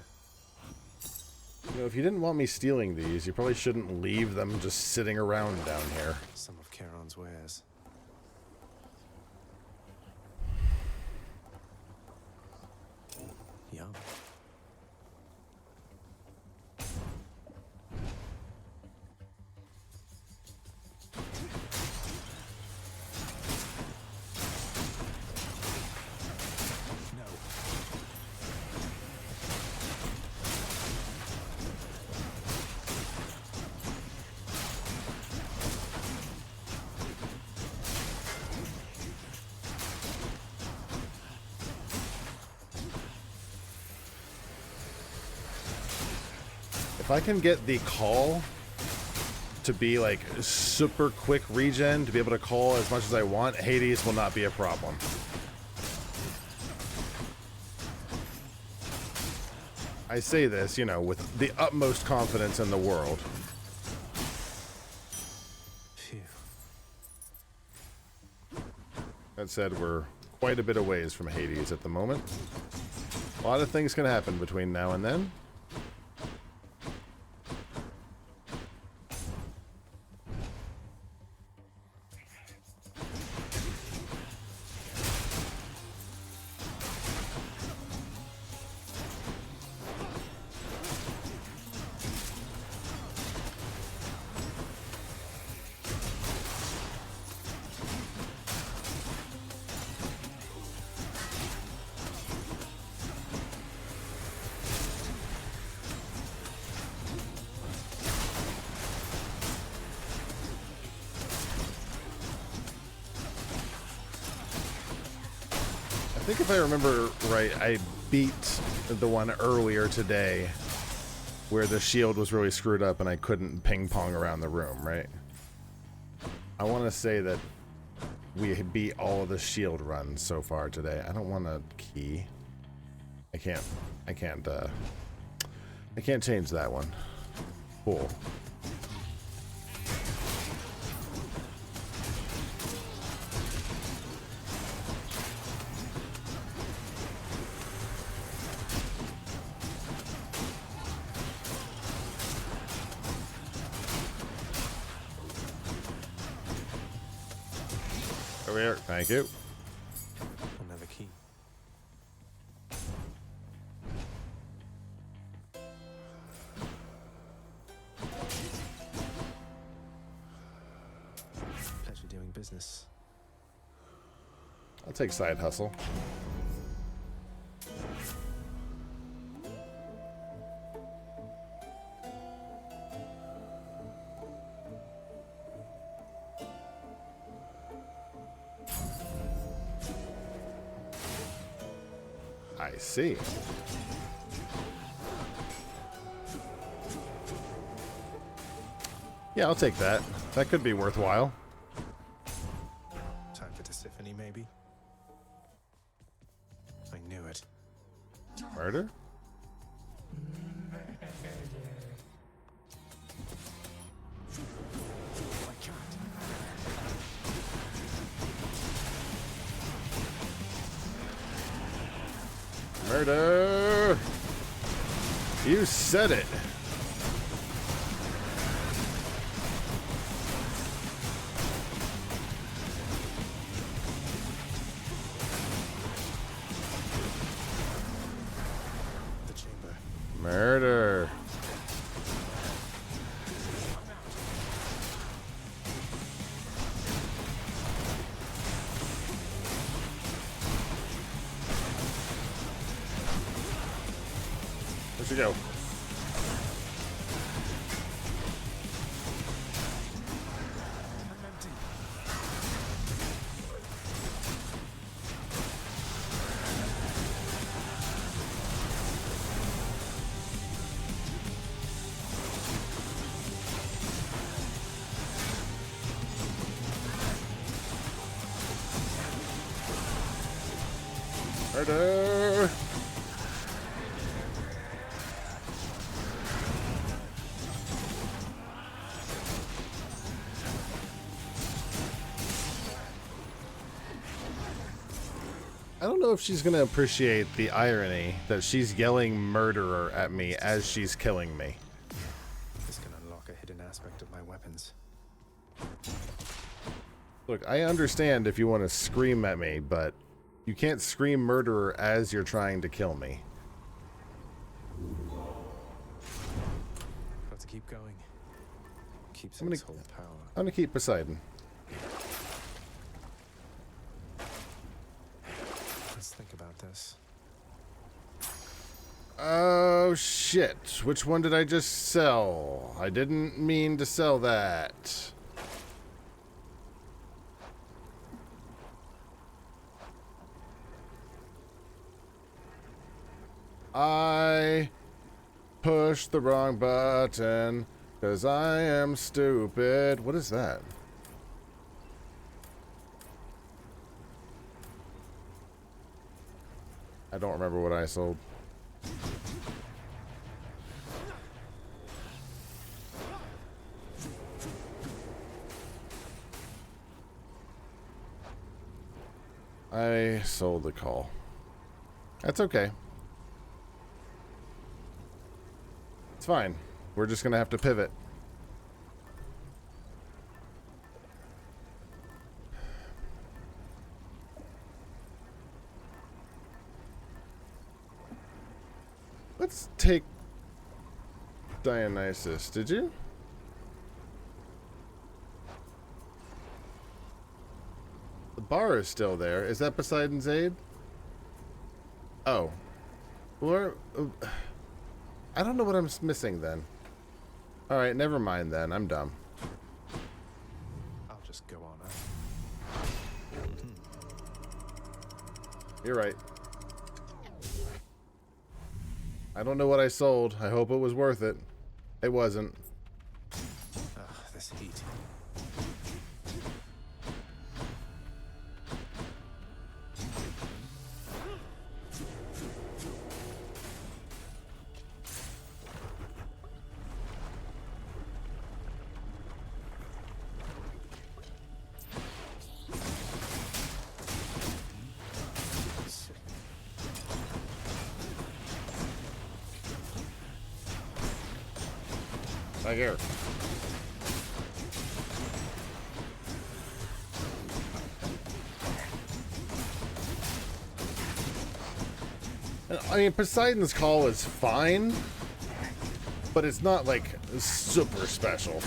You know, if you didn't want me stealing these, you probably shouldn't leave them just sitting around down here. Some of Charon's wares. Yum. If I can get the call to be like super quick regen, to be able to call as much as I want, Hades will not be a problem. I say this, you know, with the utmost confidence in the world. Phew. That said, we're quite a bit of ways from Hades at the moment. A lot of things can happen between now and then. I think if I remember right, I beat the one earlier today where the shield was really screwed up and I couldn't ping pong around the room, right? I want to say that we beat all of the shield runs so far today. I don't want to key. I can't change that one. Cool. Over here. Thank you. Another key. Pleasure doing business. I'll take side hustle. I see. Yeah, I'll take that. That could be worthwhile. Time for Tisiphone, maybe? I knew it. Murder? Murder! You said it. The chamber. Murder. Where'd she go? Murder! I don't know if she's going to appreciate the irony that she's yelling murderer at me as she's killing me. This can unlock a hidden aspect of my weapons. Look, I understand if you want to scream at me, but you can't scream murderer as you're trying to kill me. Got to keep going. Keeps I'm its whole power. gonna keep Poseidon. Let's think about this. Oh shit, which one did I just sell? I didn't mean to sell that. I pushed the wrong button because I am stupid. What is that? I don't remember what I sold. I sold the call. That's okay. It's fine. We're just gonna have to pivot. Let's take Dionysus. Did you? The bar is still there. Is that Poseidon's Aid? Oh. Or, I don't know what I'm missing then. Alright, never mind then. I'm dumb. I'll just go on. You're right. I don't know what I sold. I hope it was worth it. It wasn't. Ugh, this heat. Right here. I mean, Poseidon's Call is fine, but it's not like super special.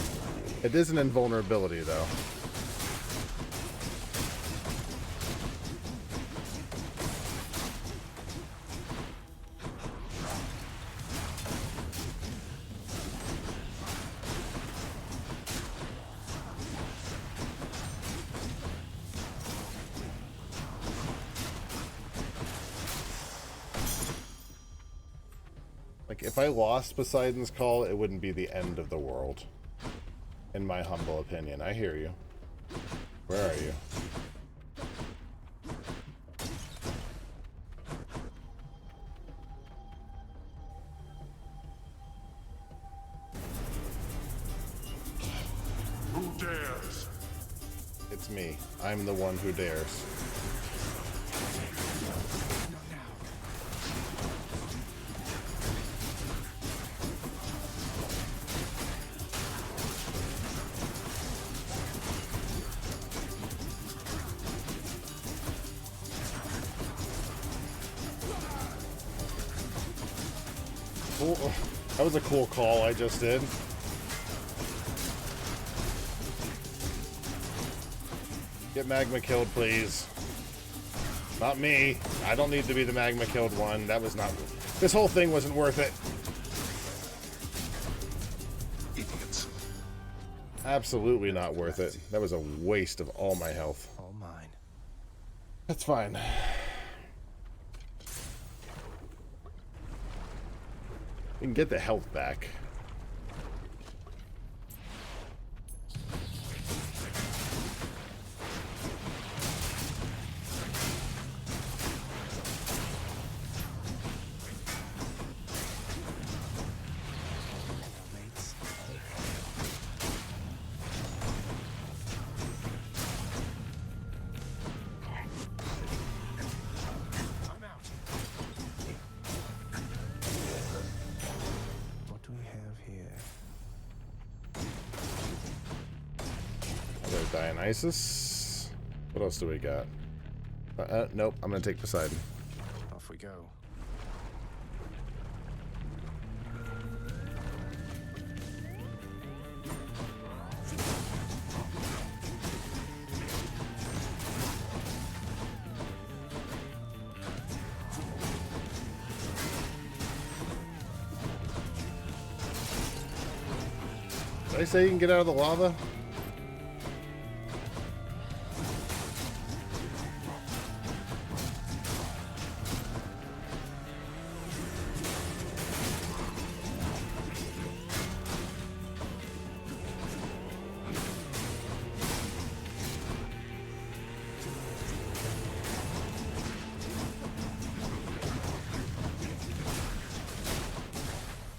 It is an invulnerability, though. like, if I lost Poseidon's Call, it wouldn't be the end of the world. In my humble opinion. I hear you. Where are you? Who dares? It's me. I'm the one who dares. Cool. That was a cool call I just did. Get magma killed, please. Not me. I don't need to be the magma killed one. That was not... This whole thing wasn't worth it. Idiots. Absolutely not worth it. That was a waste of all my health. All mine. That's fine. We can get the health back. What do we have here? Another Dionysus. What else do we got? Nope. I'm gonna take Poseidon. Off we go. Did I say you can get out of the lava?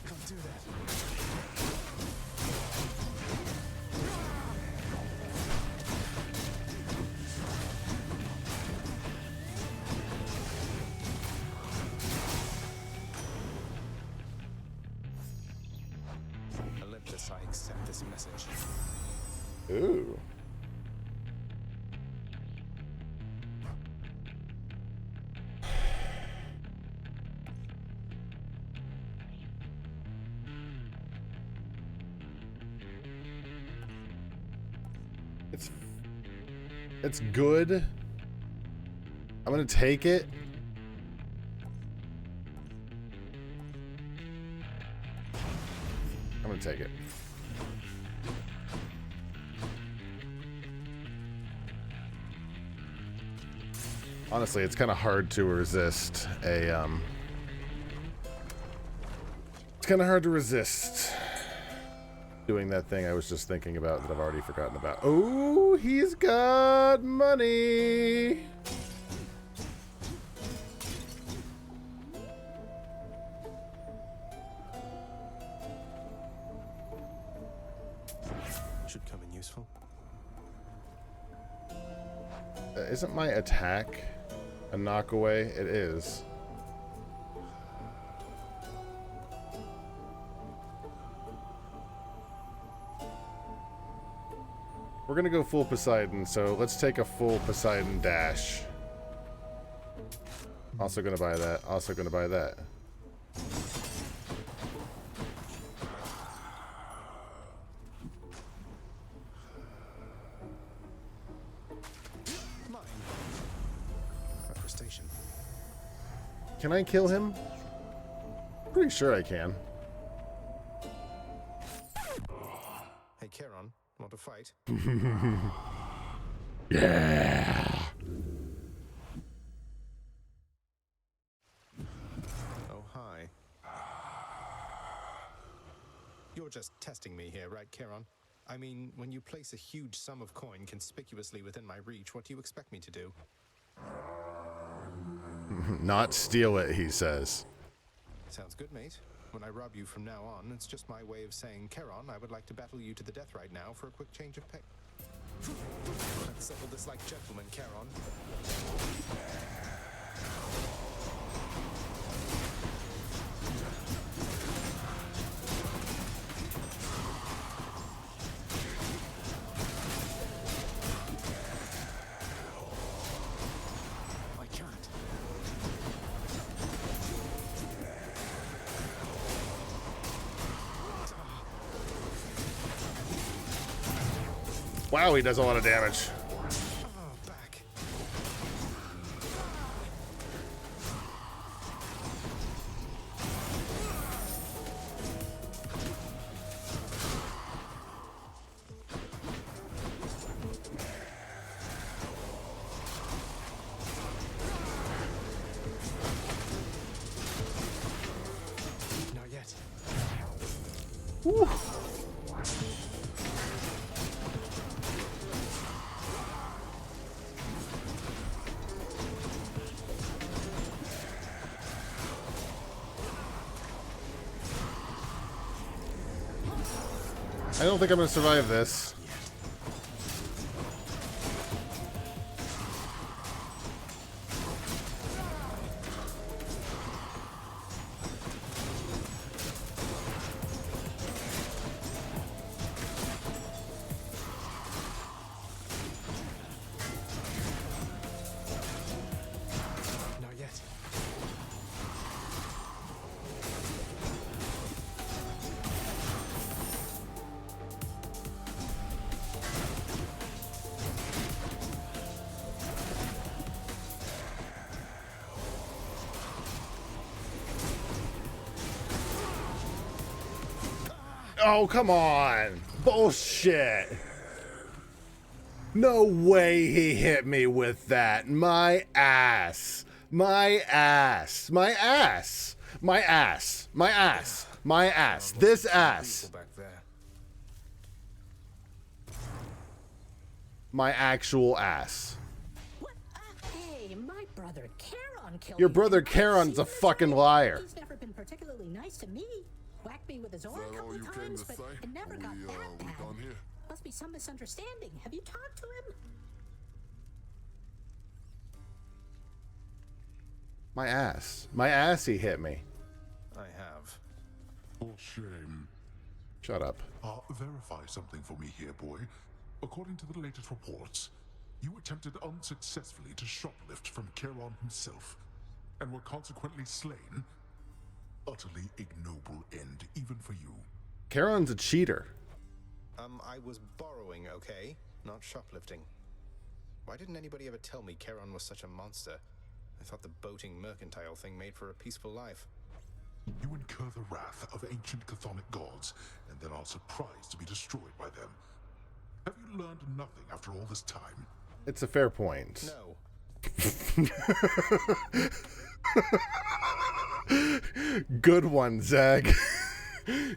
Can't do that. Olympus, I accept this message. Ooh. It's good. I'm gonna take it. I'm gonna take it. Honestly, it's kind of hard to resist a it's kind of hard to resist doing that thing I was just thinking about that I've already forgotten about. Oh, he's got money. Should come in useful. Isn't my attack a knockaway? It is. We're gonna go full Poseidon, so let's take a full Poseidon dash. Also gonna buy that. Also gonna buy that. Mine. Upper station. Can I kill him? Pretty sure I can. Hey, Charon, want to fight? Yeah. Oh, hi. just testing me here, right, Charon? I mean, when you place a huge sum of coin conspicuously within my reach, what do you expect me to do? Not steal it, he says. Sounds good, mate. When I rob you from now on, it's just my way of saying, Charon, I would like to battle you to the death right now for a quick change of pay. Let's settle this like gentlemen, Charon. I can't. Wow, he does a lot of damage. Not yet. Woo. I don't think I'm gonna survive this. Not yet. Oh, come on. Bullshit. No way he hit me with that. My ass. My ass. My ass. My ass. My ass. My ass. This ass. Back there. My actual ass. Hey, my brother Charon killed Your me. brother I've Charon's seen a this fucking guy. liar. He's never been particularly nice to me. Whacked me with his oar a couple of times, but it never got that bad. Must be some misunderstanding. Have you talked to him? My ass. My ass he hit me. I have. For shame. Shut up. Verify something for me here, boy. According to the latest reports, you attempted unsuccessfully to shoplift from Charon himself, and were consequently slain. Utterly ignoble end, even for you. Charon's a cheater. I was borrowing, okay? Not shoplifting. Why didn't anybody ever tell me Charon was such a monster? I thought the boating mercantile thing made for a peaceful life. You incur the wrath of ancient chthonic gods, and then are surprised to be destroyed by them. Have you learned nothing after all this time? It's a fair point. No. Good one, Zag.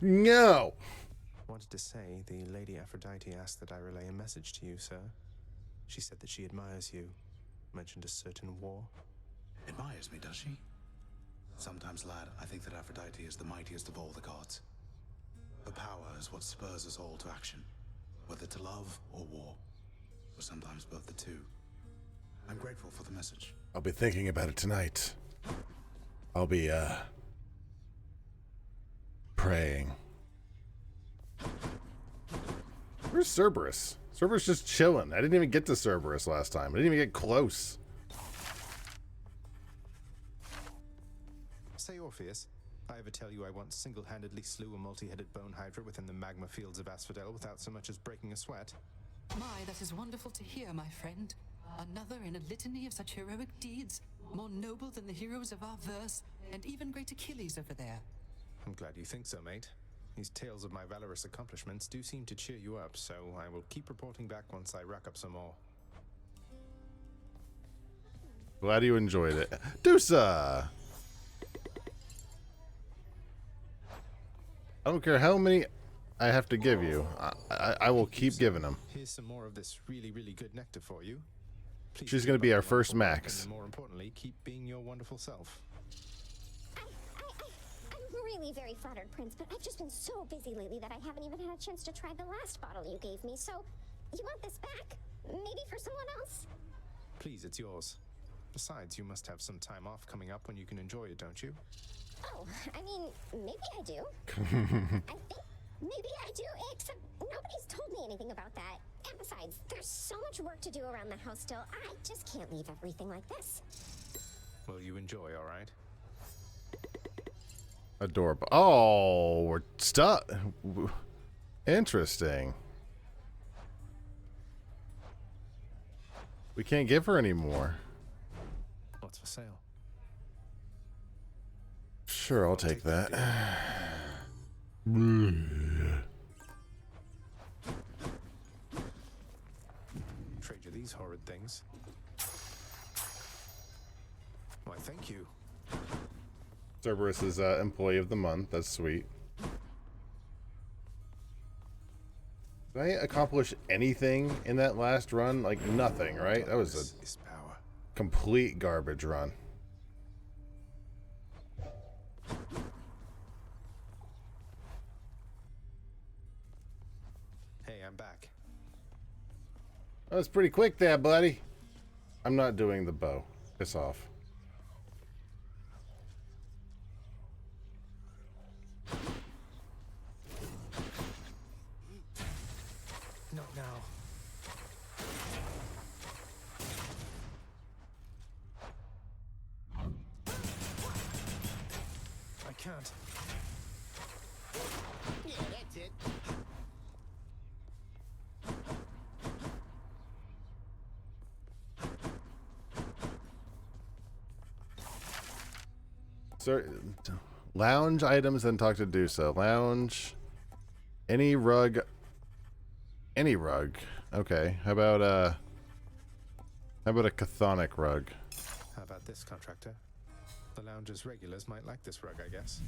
No. Wanted to say, the Lady Aphrodite asked that I relay a message to you, sir. She said that she admires you. Mentioned a certain war. Admires me, does she? Sometimes, lad, I think that Aphrodite is the mightiest of all the gods. Her power is what spurs us all to action, whether to love or war, or sometimes both the two. I'm grateful for the message. I'll be thinking about it tonight. I'll be, praying. Where's Cerberus? Cerberus just chilling. I didn't even get to Cerberus last time. I didn't even get close. Say, Orpheus, I ever tell you I once single-handedly slew a multi-headed bone hydra within the magma fields of Asphodel without so much as breaking a sweat? My, that is wonderful to hear, my friend. Another in a litany of such heroic deeds, more noble than the heroes of our verse, and even great Achilles over there. I'm glad you think so, mate. These tales of my valorous accomplishments do seem to cheer you up, so I will keep reporting back once I rack up some more. Glad you enjoyed it. Deusa! I don't care how many I have to give you. I will keep giving them. Here's some more of this really, really good nectar for you. Please She's keep going to be up our the first wonderful work, Max. and more importantly, keep being your wonderful self. I'm really very flattered, Prince, but I've just been so busy lately that I haven't even had a chance to try the last bottle you gave me, so you want this back? Maybe for someone else? Please, it's yours. Besides, you must have some time off coming up when you can enjoy it, don't you? Oh, I mean, maybe I do. I think maybe I do, except nobody's told me anything about that. And besides, there's so much work to do around the house still. I just can't leave everything like this. Well, you enjoy, all right? Adorable. Oh, we're stuck. Interesting. We can't give her any more. What's for sale? Sure, I'll take that. Trade you these horrid things. Why, thank you. Cerberus is employee of the month. That's sweet. Did I accomplish anything in that last run? Like nothing, right? That was a complete garbage run. Hey, I'm back. That was pretty quick there, buddy. I'm not doing the bow. Piss off. Not now. I can't. Yeah, that's it. Sir, lounge items, then talk to Dusa. Lounge. Any rug. Any rug. Okay. How about a chthonic rug? How about this, contractor? The lounge's regulars might like this rug, I guess.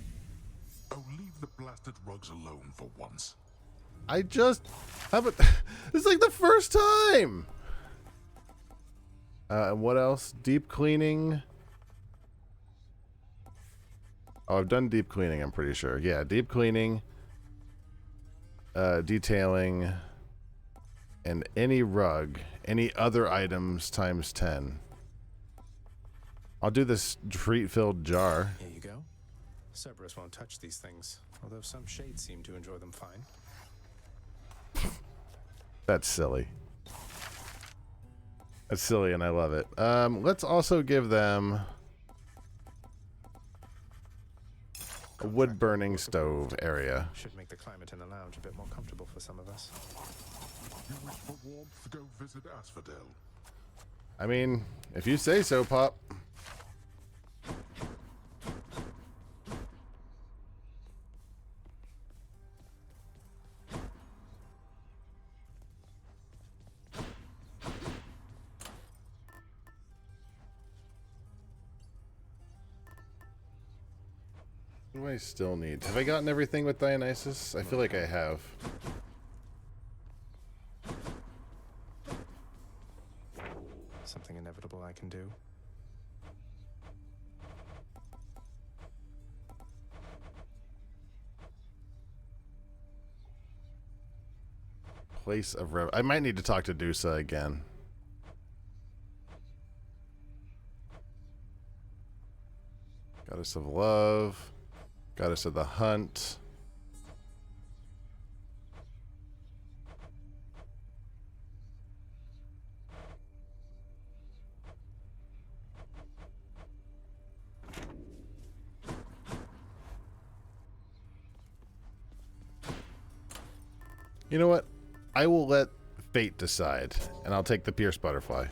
Oh, leave the blasted rugs alone for once. I just... How about... This is like the first time! And what else? Deep cleaning. Oh, I've done deep cleaning, I'm pretty sure. Yeah, deep cleaning. Detailing. And any rug. Any other items times 10. I'll do this treat-filled jar. Here you go. Cerberus won't touch these things, although some shades seem to enjoy them fine. That's silly. That's silly, and I love it. Let's also give them a wood-burning stove area. Should make the climate in the lounge a bit more comfortable for some of us. You wish for warmth? Go visit Asphodel. I mean, if you say so, Pop. What do I still need? Have I gotten everything with Dionysus? I feel like I have. Something inevitable I can do. Place of I might need to talk to Dusa again. Goddess of Love. Goddess of the Hunt. You know what? I will let fate decide, and I'll take the Pierce Butterfly.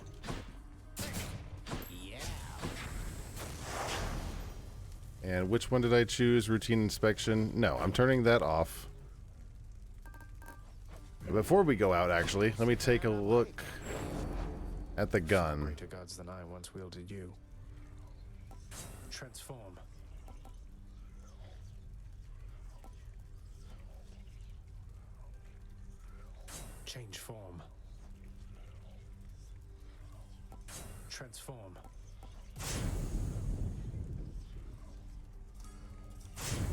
And which one did I choose? Routine inspection? No, I'm turning that off. Before we go out, actually, let me take a look at the gun. Greater gods than I once wielded you. Transform. Change form. Transform.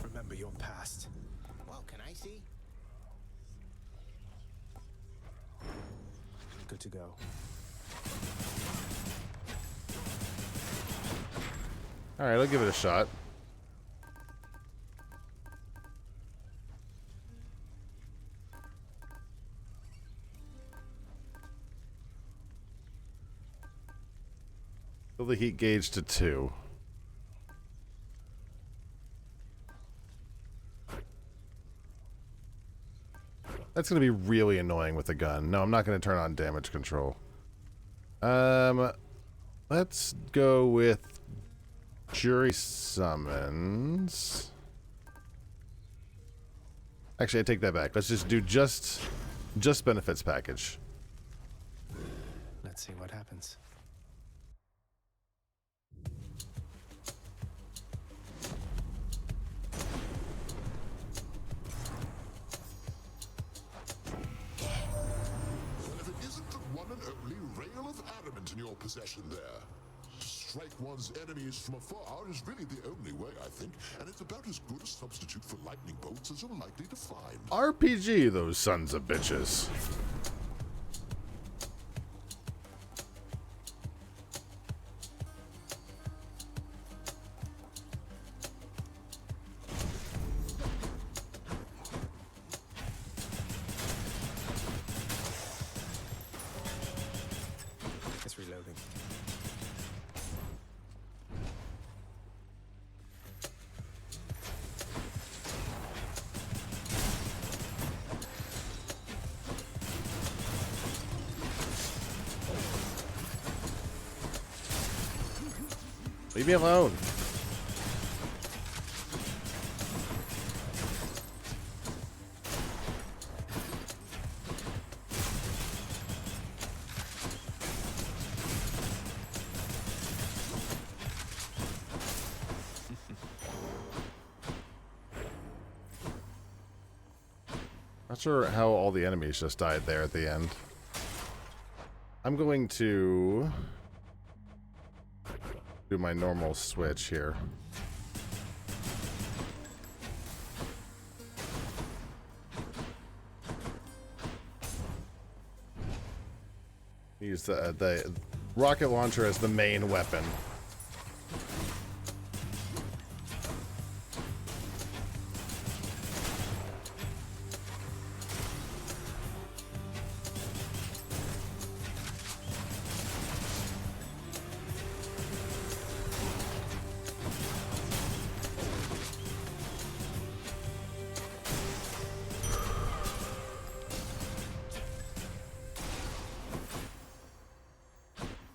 Remember your past. Well, can I see? Good to go. Alright, I'll give it a shot. Fill the heat gauge to 2. That's going to be really annoying with a gun. No, I'm not going to turn on damage control. Let's go with Jury Summons. Actually, I take that back. Let's just do just benefits package. Let's see what happens. Well, if it isn't the one and only rail of adamant in your possession there. To strike one's enemies from afar is really the only way, I think, and it's about as good a substitute for lightning bolts as you're likely to find. RPG, those sons of bitches. It's reloading. Leave me alone. Not sure how all the enemies just died there at the end. I'm going to do my normal switch here. Use the rocket launcher as the main weapon.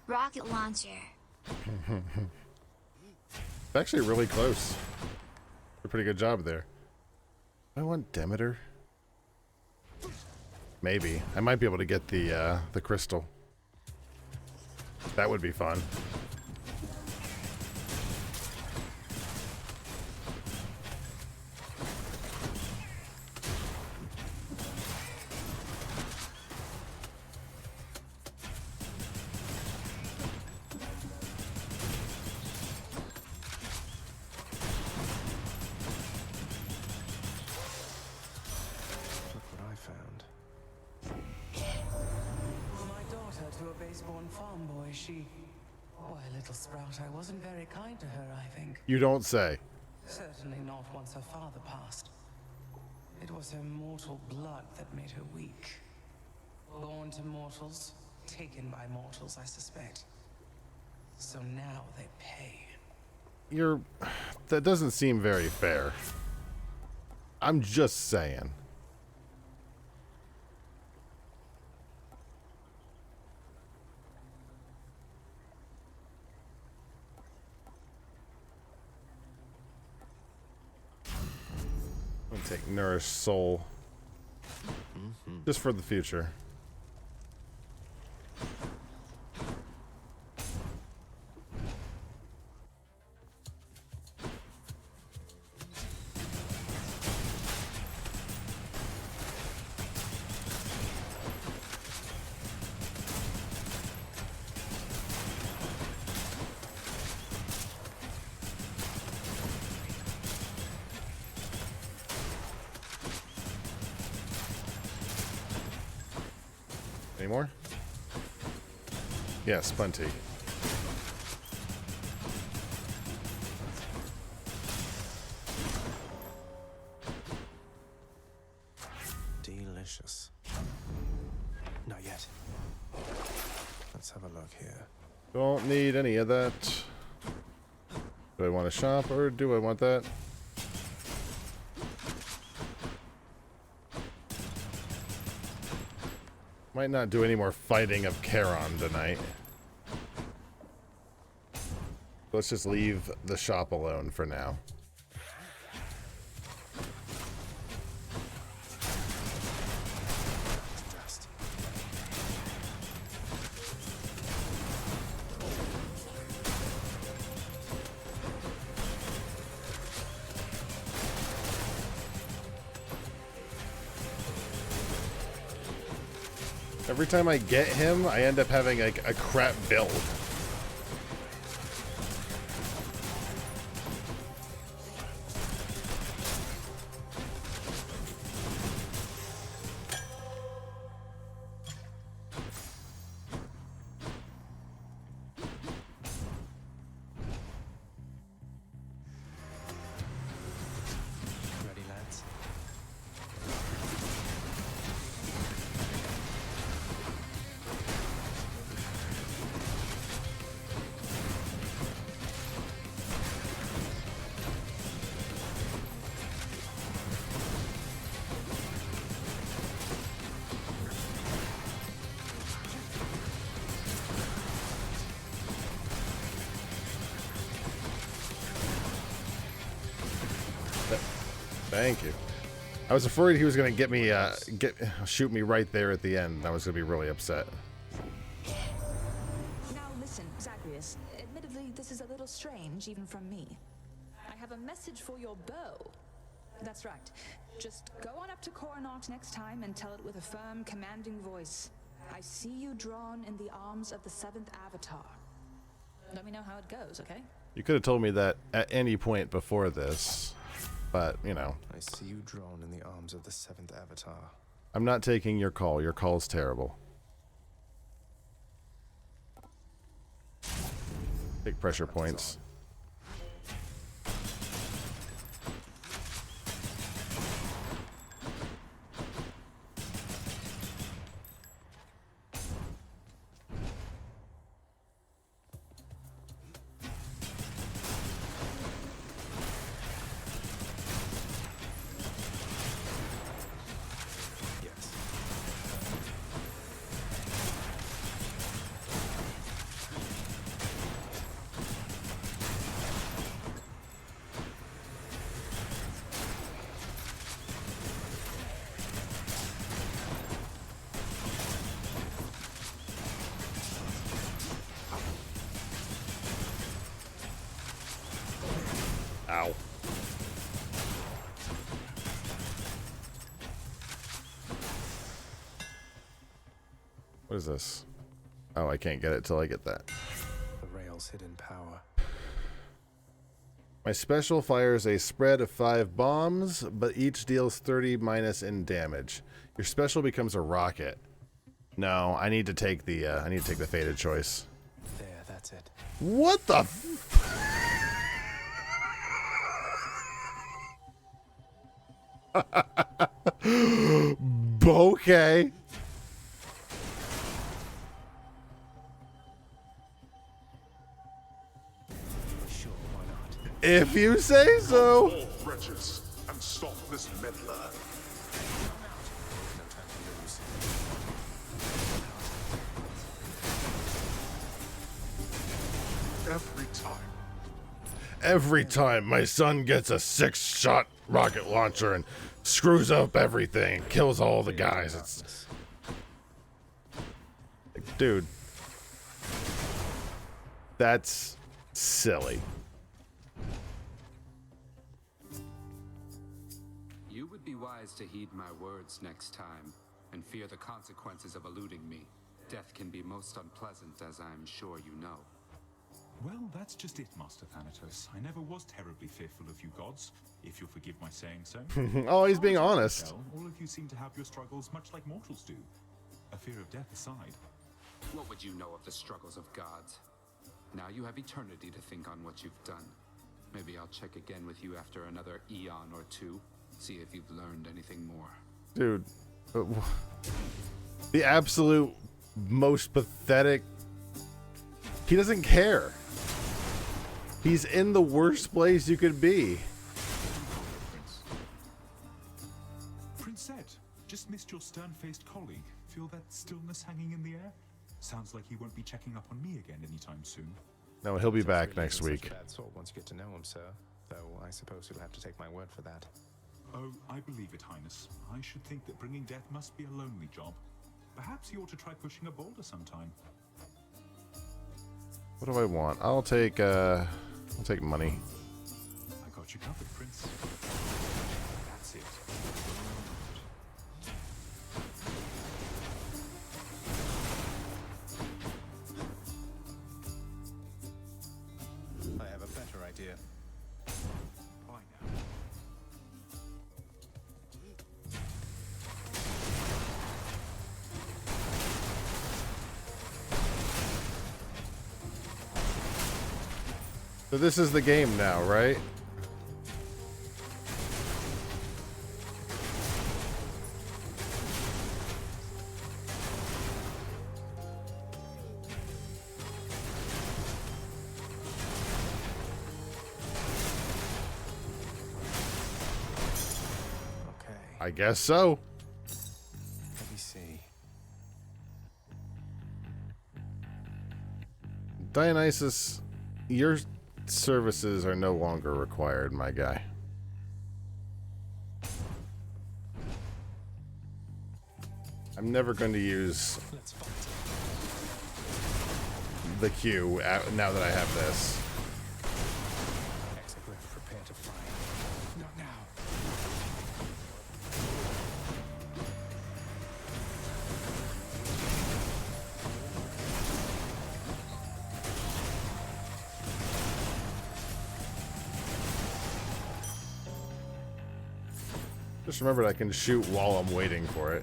Rocket launcher. It's actually really close. A pretty good job there. I want Demeter. Maybe. I might be able to get the crystal. That would be fun. Look what I found. My daughter to a base-born farm boy, she... Why, little sprout, I wasn't very kind to her, I think. You don't say. Certainly not once her father passed. It was her mortal blood that made her weak. Born to mortals, taken by mortals, I suspect. So now they pay. That doesn't seem very fair. I'm just saying. I'll take Nourished Soul. Just for the future. Any more? Yes, plenty. Delicious. Not yet. Let's have a look here. Don't need any of that. Do I want to shop or do I want that? Might not do any more fighting of Charon tonight. Let's just leave the shop alone for now. Every time I get him, I end up having like a crap build. Ready, lads? Thank you. I was afraid he was going to get me, shoot me right there at the end. I was going to be really upset. Now listen, Zagreus. Admittedly, this is a little strange, even from me. I have a message for your bow. That's right. Just go on up to Coronach next time and tell it with a firm, commanding voice. I see you drawn in the arms of the 7th Avatar. Let me know how it goes, okay? You could have told me that at any point before this, but, you know. I see you drawn in the arms of the 7th Avatar. I'm not taking your call. Your call's terrible. Take pressure points. Ow. What is this? Oh, I can't get it till I get that. The rail's hidden power. My special fires a spread of 5 bombs, but each deals 30 minus in damage. Your special becomes a rocket. No, I need to take the fated choice. There, that's it. What the Okay. Sure, why not? If you say so. Fall, wretches, and stop this meddler. Every time my son gets a 6-shot rocket launcher and screws up everything, kills all the guys. It's like, dude, that's silly. You would be wise to heed my words next time and fear the consequences of eluding me. Death can be most unpleasant, as I'm sure you know. Well, that's just it, Master Thanatos. I never was terribly fearful of you gods, if you'll forgive my saying so. Oh, he's being honest. All of you seem to have your struggles much like mortals do. A fear of death aside. What would you know of the struggles of gods? Now you have eternity to think on what you've done. Maybe I'll check again with you after another eon or two. See if you've learned anything more. Dude, the absolute most pathetic. He doesn't care. He's in the worst place you could be. Princette, just missed your stern-faced colleague. Feel that stillness hanging in the air? Sounds like he won't be checking up on me again anytime soon. No, he'll be back next week. Bad sort once you get to know him, sir. Though I suppose you'll have to take my word for that. Oh, I believe it, Highness. I should think that bringing death must be a lonely job. Perhaps you ought to try pushing a boulder sometime. What do I want? I'll take money. I got you covered, Prince. That's it. I have a better idea. Why now? So this is the game now, right? I guess so. Let me see. Dionysus, your services are no longer required, my guy. I'm never going to use the Q now that I have this. Execute, prepare to fire. Not now. Just remembered I can shoot while I'm waiting for it.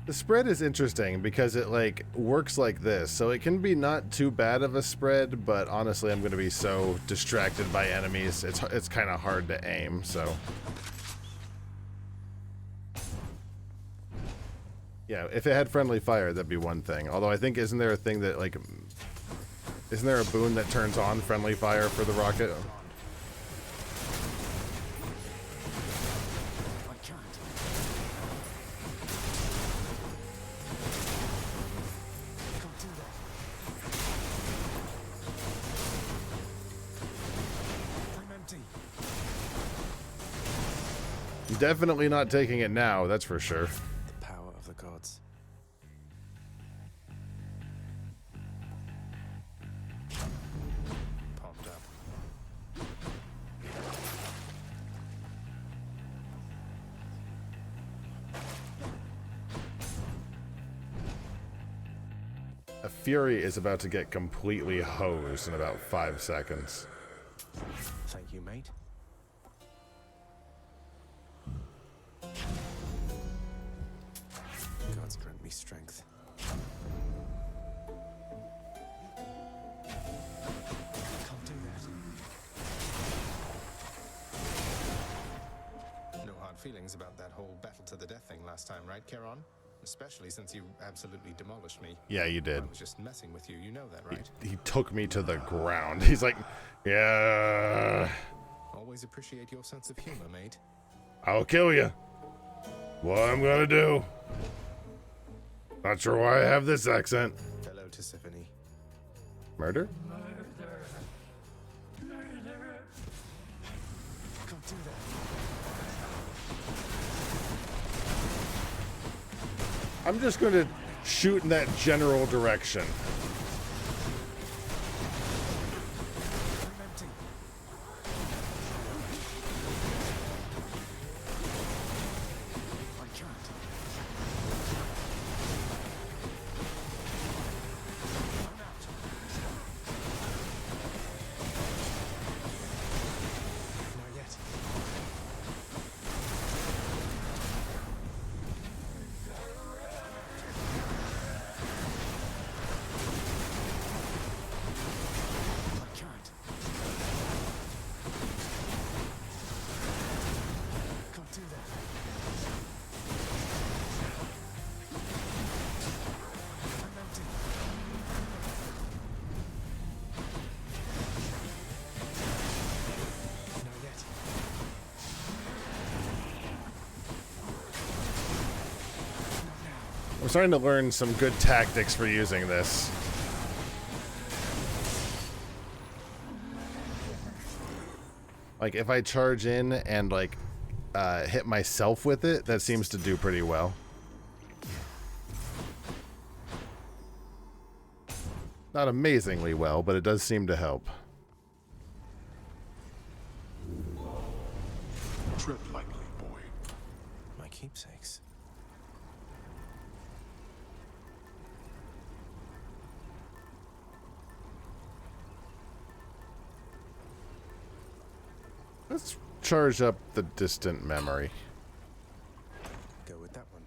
The spread is interesting because it like works like this, so it can be not too bad of a spread, but honestly I'm going to be so distracted by enemies, it's kind of hard to aim, so. Yeah, if it had friendly fire, that'd be one thing. Although I think, isn't there a thing that like, isn't there a boon that turns on friendly fire for the rocket? Definitely not taking it now, that's for sure. The power of the gods. Pumped up. A Fury is about to get completely hosed in about 5 seconds. Thank you, mate. Gods grant me strength. Can't do that. No hard feelings about that whole battle to the death thing last time, right, Charon? Especially since you absolutely demolished me. Yeah, you did. I was just messing with you, you know that, right? He took me to the ground. He's like, yeah. Always appreciate your sense of humor, mate. I'll kill you. What I'm gonna do. Not sure why I have this accent. Hello, Tisiphone. Murder? Can't do that. I'm just gonna shoot in that general direction. I'm starting to learn some good tactics for using this. Like, if I charge in and, like, hit myself with it, that seems to do pretty well. Not amazingly well, but it does seem to help. Tread lightly, boy. My keepsakes. Let's charge up the distant memory. Go with that one.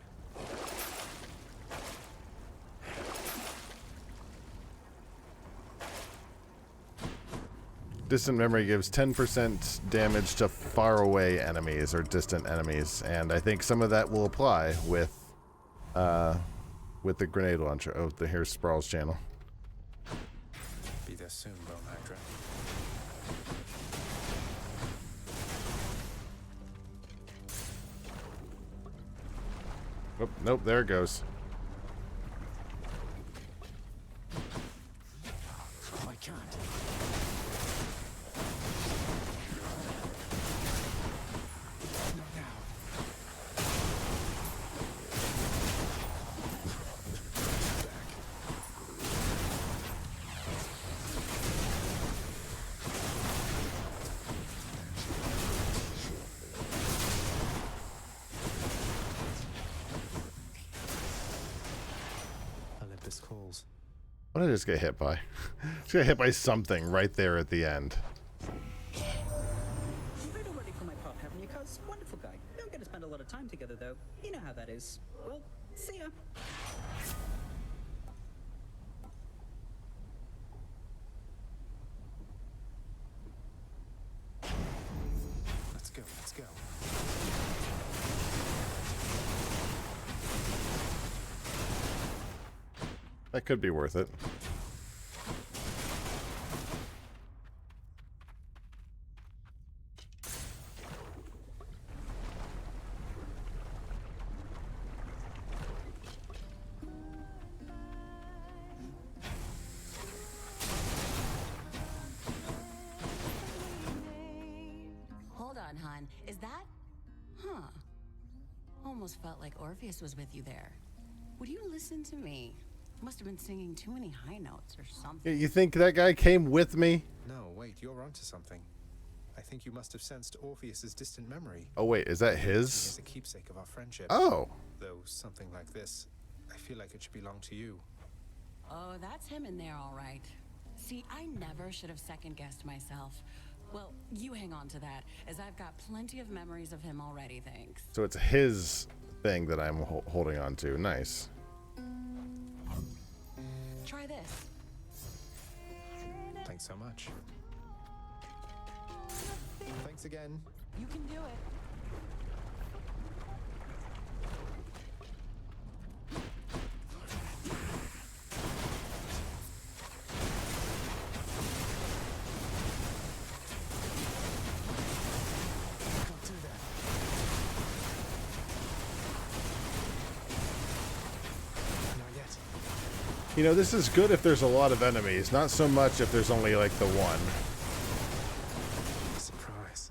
Distant memory gives 10% damage to faraway enemies or distant enemies, and I think some of that will apply with the grenade launcher. Oh, here's Sprawl's channel. Be there soon, Bone Hydra. Oh, nope, there it goes. Oh, I can't. Not now. Olympus calls. What did I just get hit by? Just got hit by something right there at the end. You've read already for my pop, haven't you, cuz? Wonderful guy. Don't get to spend a lot of time together, though. You know how that is. Well, see ya. Let's go, let's go. That could be worth it. Hold on, hon. Is that? Huh. Almost felt like Orpheus was with you there. Would you listen to me? Must have been singing too many high notes or something. You think that guy came with me? No, wait, you're onto something. I think you must have sensed Orpheus's distant memory. Oh wait, is that He his? is a keepsake of our friendship. Oh. Though something like this, I feel like it should belong to you. Oh, that's him in there, all right. See, I never should have second-guessed myself. Well, you hang on to that, as I've got plenty of memories of him already, thanks. So it's his thing that I'm holding on to. Nice. Try this. Thanks so much. Thanks again. You can do it. You know, this is good if there's a lot of enemies, not so much if there's only like the one. Surprise.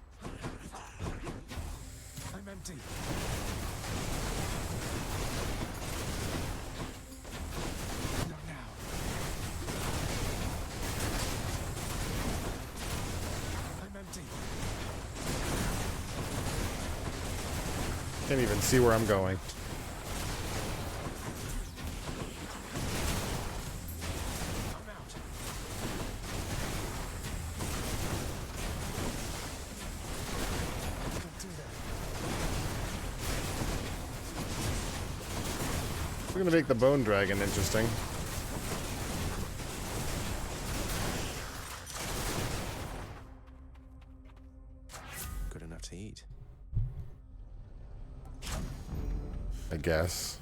I'm empty. Not now. I'm empty. Can't even see where I'm going. We're gonna make the bone dragon interesting. Good enough to eat. I guess.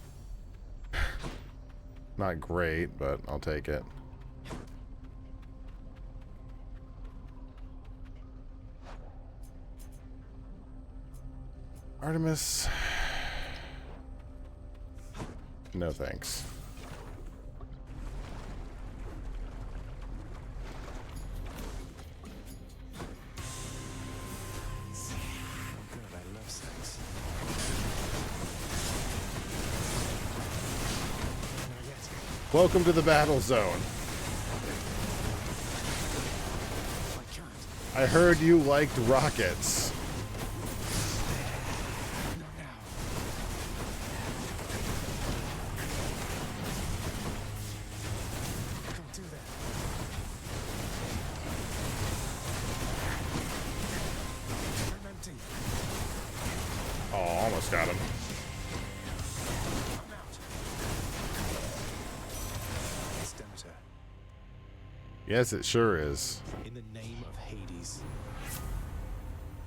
Not great, but I'll take it. Artemis. No thanks. Good, I love sex. Not yet. Welcome to the battle zone. I heard you liked rockets. Don't do that. I'm empty. Oh, almost got him. I'm out. It's Demeter. Yes, it sure is. In the name of Hades.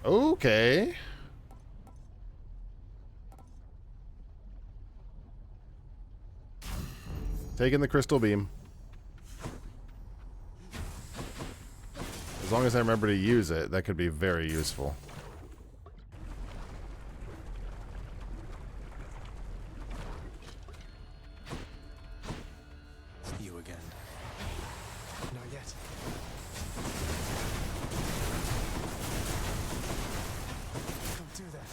Okay. Taking the crystal beam. As long as I remember to use it, that could be very useful. You again. Not yet. Don't do that.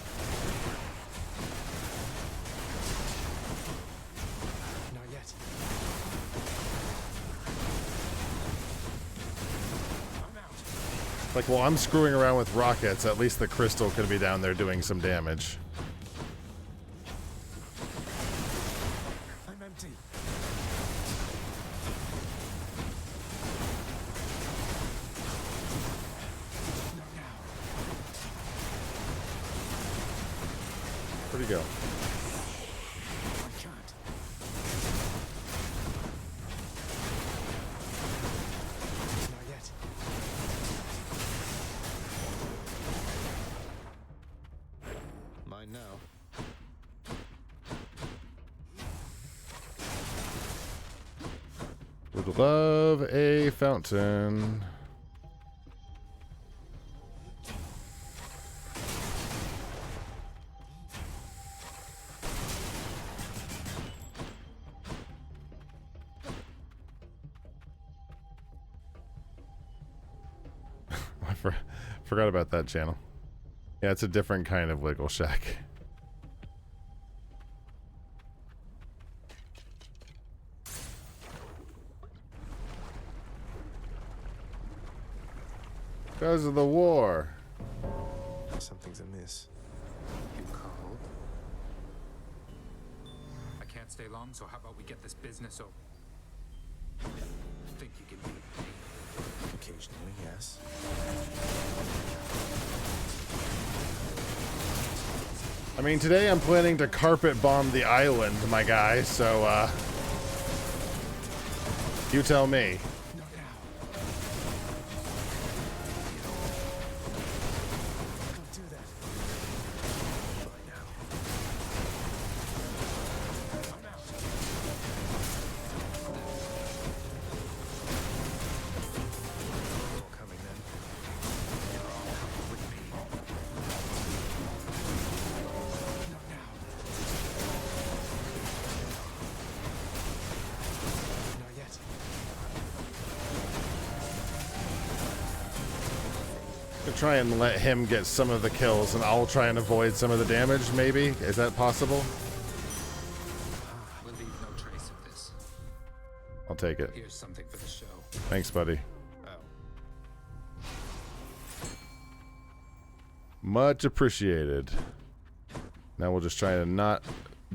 Not yet. I'm out. Like, while I'm screwing around with rockets, at least the crystal could be down there doing some damage. I'm empty. Not now. Where'd he go? I can't. Not yet. Mine now. Would love a fountain. I forgot about that channel. Yeah, it's a different kind of Wiggle Shack. Because of the war. Something's amiss. You called? I can't stay long, so how about we get this business over? Think you can beat me? Occasionally, yes. I mean, today I'm planning to carpet bomb the island, my guy, so, you tell me. Don't do that. Right now. I'm out. You're all coming then. You're all coming with me. Not now. Not yet. To try and let him get some of the kills, and I'll try and avoid some of the damage, maybe? Is that possible? We'll leave no trace of this. I'll take it. Here's something for the show. Thanks, buddy. Oh. Much appreciated. Now we'll just try to not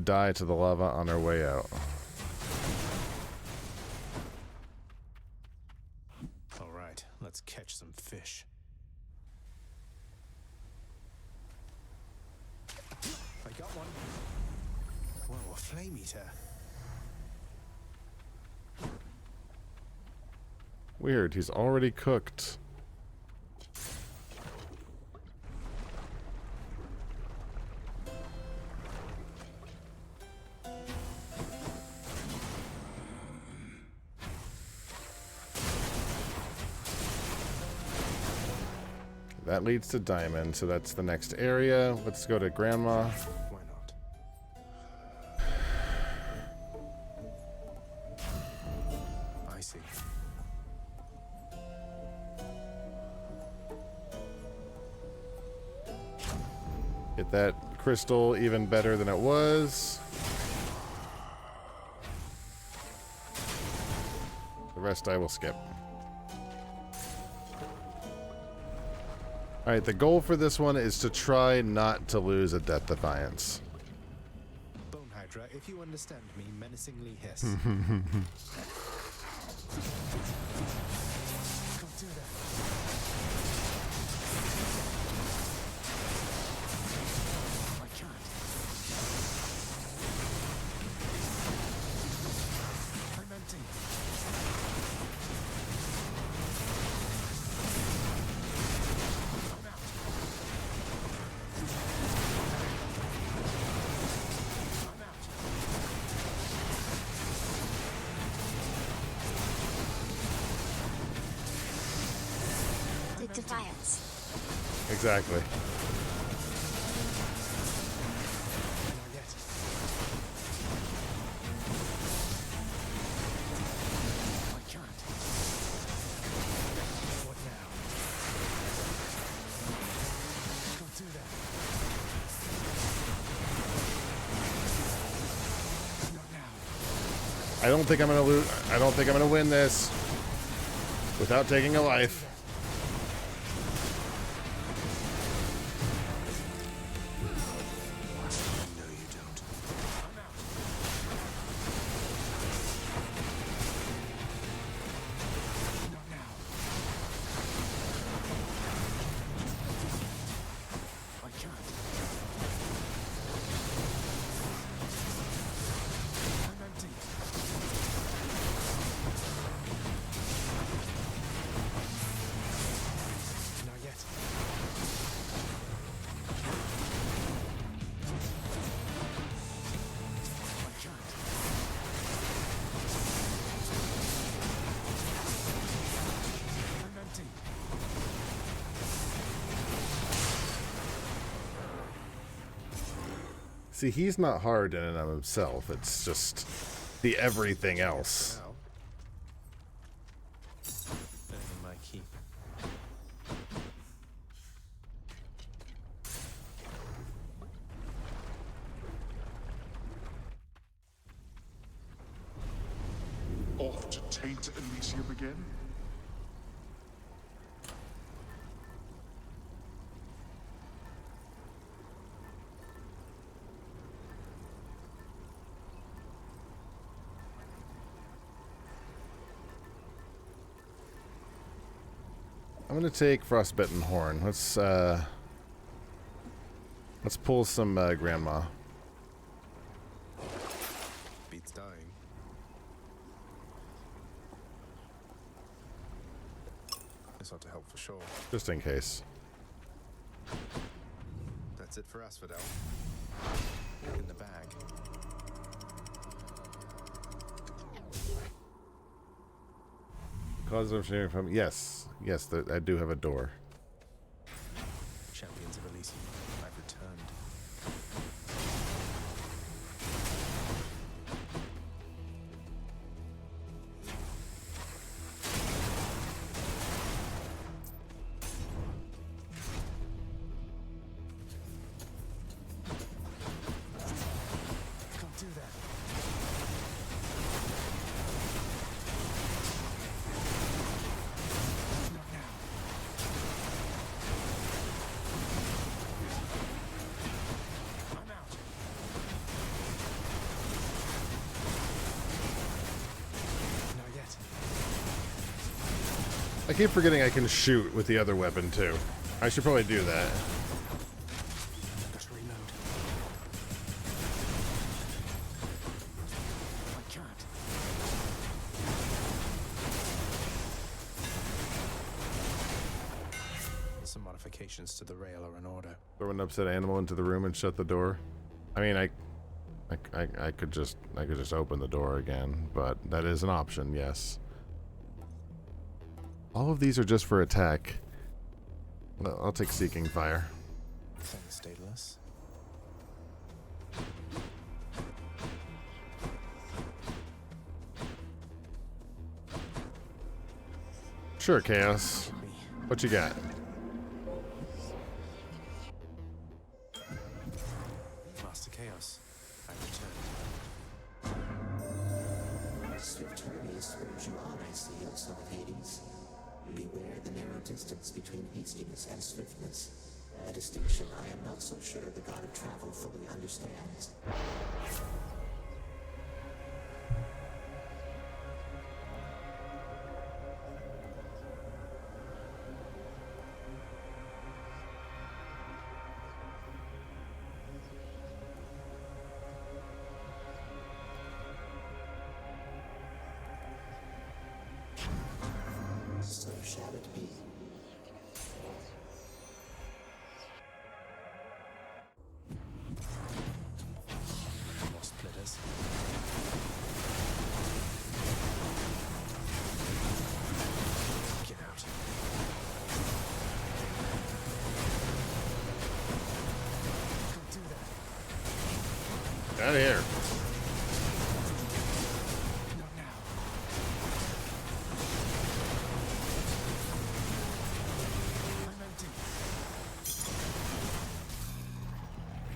die to the lava on our way out. All right, let's catch some fish. I got one. Whoa, a flame eater. Weird, he's already cooked. That leads to Diamond, so that's the next area. Let's go to Grandma. Why not? Get that crystal even better than it was. The rest I will skip. Alright, the goal for this one is to try not to lose a Death Defiance. Bone Hydra, if you understand me, menacingly hiss. Can't do that. I can't. I'm empty. Defiance. Exactly. I don't think I'm gonna lose. I don't think I'm gonna win this without taking a life. See, he's not hard in and of himself. It's just the everything else. Earning my keep. Off to taint Elysium again? I'm gonna take Frostbitten Horn. Let's pull some Grandma. Beats dying. This ought to help for sure. Just in case. That's it for Asphodel. In the bag. Cause of engineering from yes, I do have a door. Champions of Elysium, I've returned. Can't do that. I keep forgetting I can shoot with the other weapon too. I should probably do that. Gotta reload. I can't. Some modifications to the rail are in order. Throw an upset animal into the room and shut the door. I mean, I could just open the door again, but that is an option, yes. All of these are just for attack. Well, I'll take Seeking Fire. Stateless. Sure, Chaos. What you got? swift journey spurs you on, I see, O son of Hades. Beware the narrow distance between hastiness and swiftness. A distinction I am not so sure the god of travel fully understands. So shall it be. More splitters. Get out. Don't do that. Out of here. Not now. I'm empty.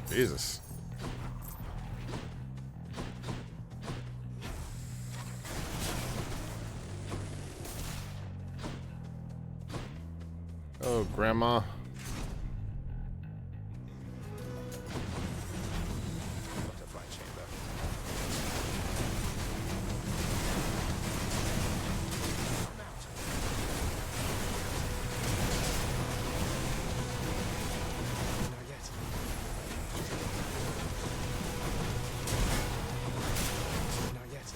Jesus. Oh, Grandma. Butterfly chamber. I'm out. Not yet. Not yet.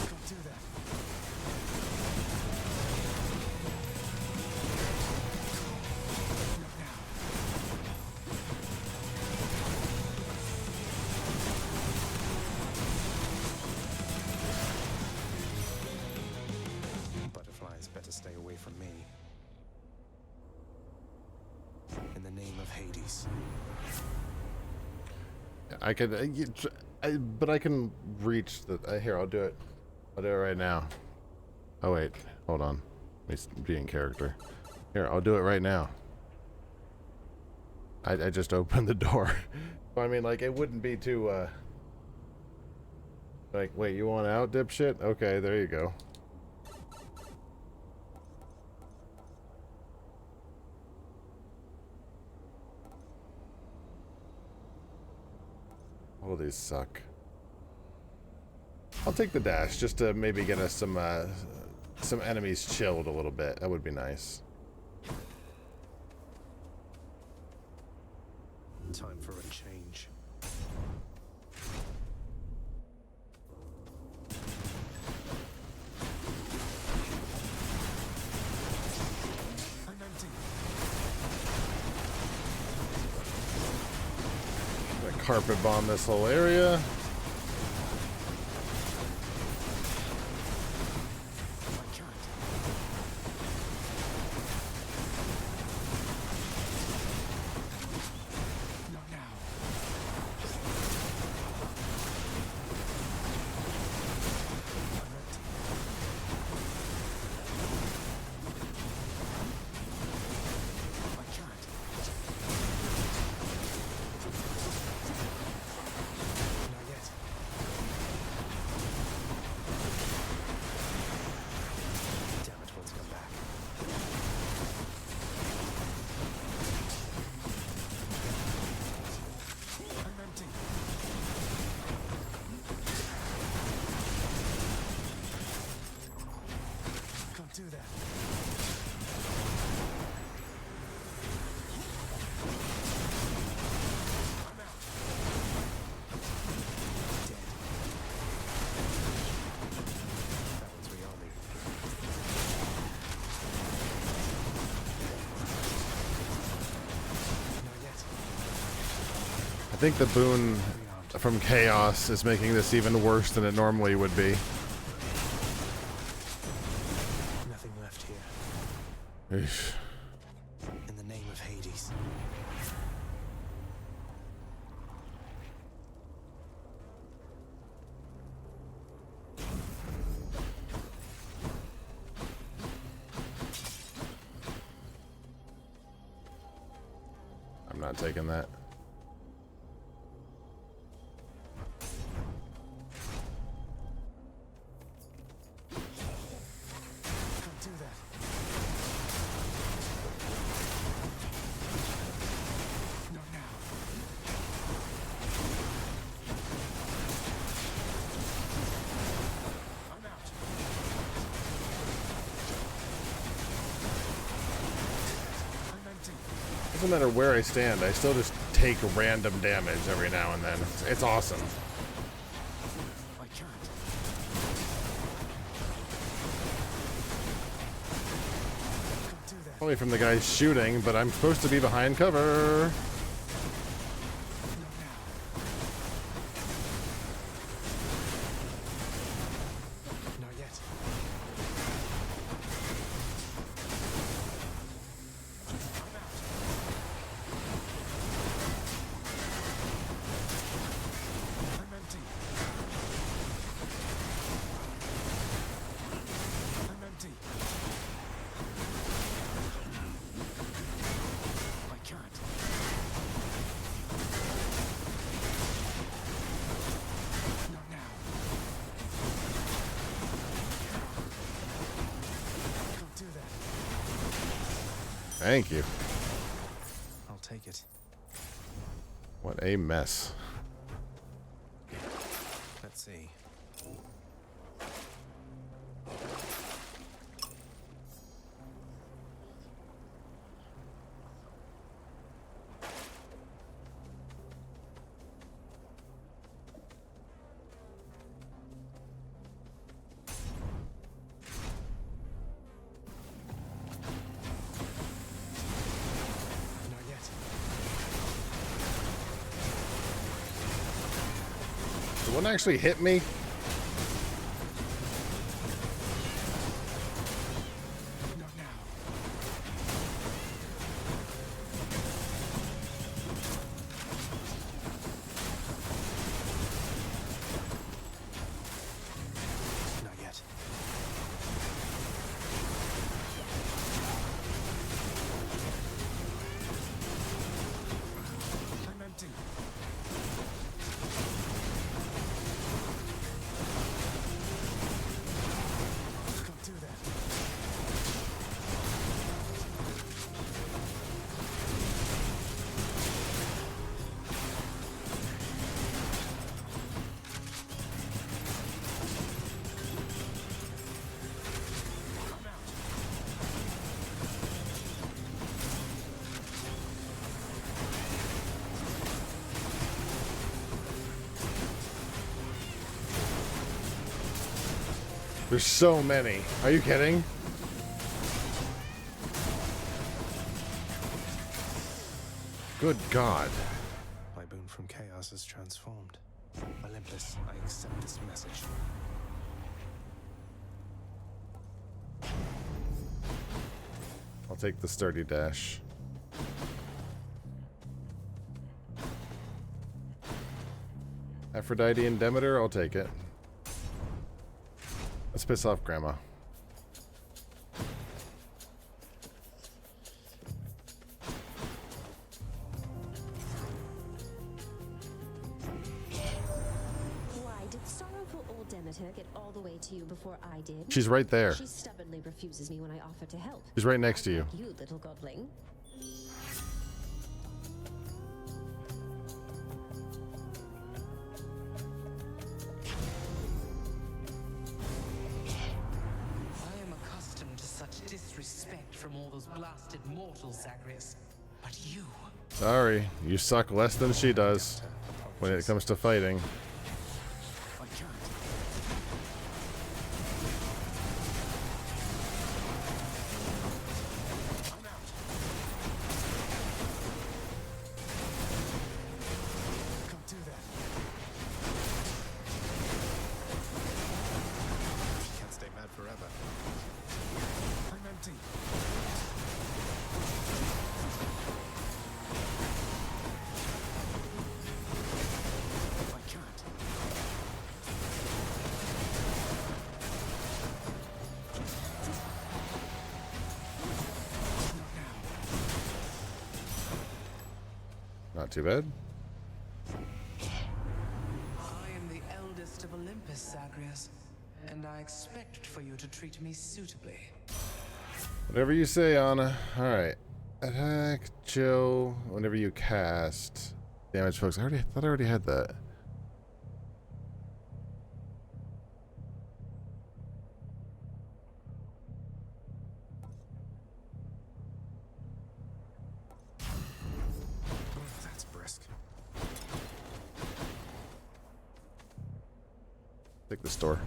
Don't do that. Not now. Butterflies better stay away from me. In the name of Hades. I could, but I can reach the. Here, I'll do it. I'll do it right now. Oh wait, hold on. Let me be in character. Here, I'll do it right now. I just opened the door. I mean, like, it wouldn't be too. Like, wait, you want out, dipshit? Okay, there you go. All these suck. I'll take the dash just to maybe get us some enemies chilled a little bit. That would be nice. Time for a change. I'm empty. Gonna carpet bomb this whole area. I can't. Not now. I'm empty. I can't. Not yet. Damn it, one's come back. I'm empty. Can't do that. I'm out. Dead. That one's beyond me. Not yet. I think the boon from Chaos is making this even worse than it normally would be. Nothing left here. Eesh. In the name of Hades. I'm not taking that. doesn't matter where I stand, I still just take random damage every now and then. It's awesome. I can't. Only from the guys shooting, but I'm supposed to be behind cover. Not yet. I'm empty. I'm empty. I can't. Not now. Can't do that. Thank you. I'll take it. What a mess. Let's see. Not yet. Did one actually hit me? Not now. Not yet. I'm empty. Can't do that. There's so many. Are you kidding? Good God. My boon from chaos is transformed. Olympus, I accept this message. I'll take the sturdy dash. Aphrodite and Demeter, I'll take it. Let's piss off Grandma. Why did sorrowful old Demeter get all the way to you before I did? She's right there. She stubbornly refuses me when I offer to help. She's right next to you. You little godling. I am accustomed to such disrespect from all those blasted mortals, Zagreus. But you... Sorry, you suck less than she does when it comes to fighting. I can't. I'm out. Can't do that. Can't stay mad forever. I'm empty. I can't. Not too bad. I am the eldest of Olympus, Zagreus, and I expect for you to treat me suitably. Whatever you say, Anna. Alright. Attack, Joe, whenever you cast. Damage folks. I thought I already had that. Take this door.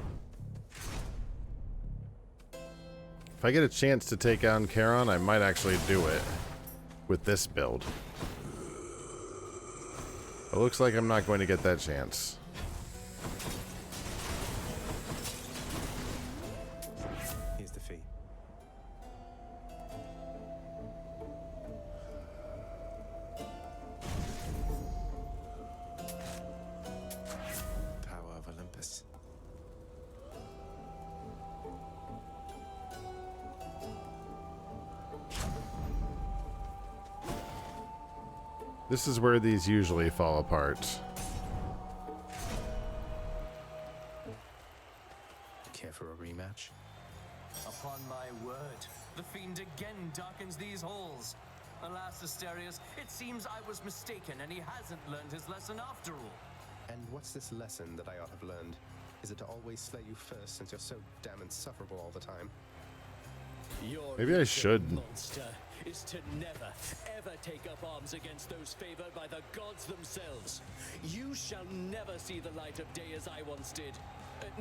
If I get a chance to take on Charon, I might actually do it with this build. It looks like I'm not going to get that chance. Here's the fee. Tower of Olympus. This is where these usually fall apart. Care for a rematch? Upon my word, the fiend again darkens these halls. Alas, Asterius, it seems I was mistaken and he hasn't learned his lesson after all. And what's this lesson that I ought to have learned? Is it to always slay you first since you're so damn insufferable all the time? Maybe I should. Monster is to never, ever take up arms against those favored by the gods themselves. You shall never see the light of day as I once did.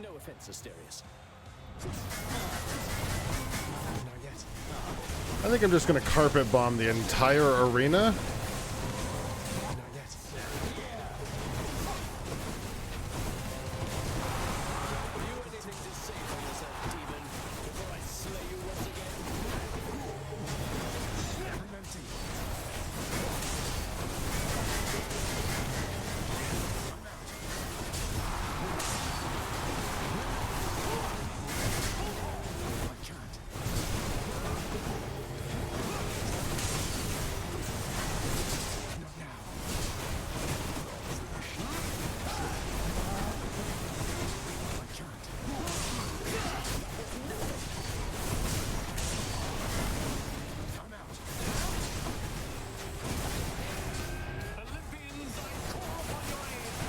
No offense, Asterius. Not yet. I think I'm just going to carpet bomb the entire arena. Not yet. Have you anything to say for yourself, demon, before I slay you once again? I'm empty.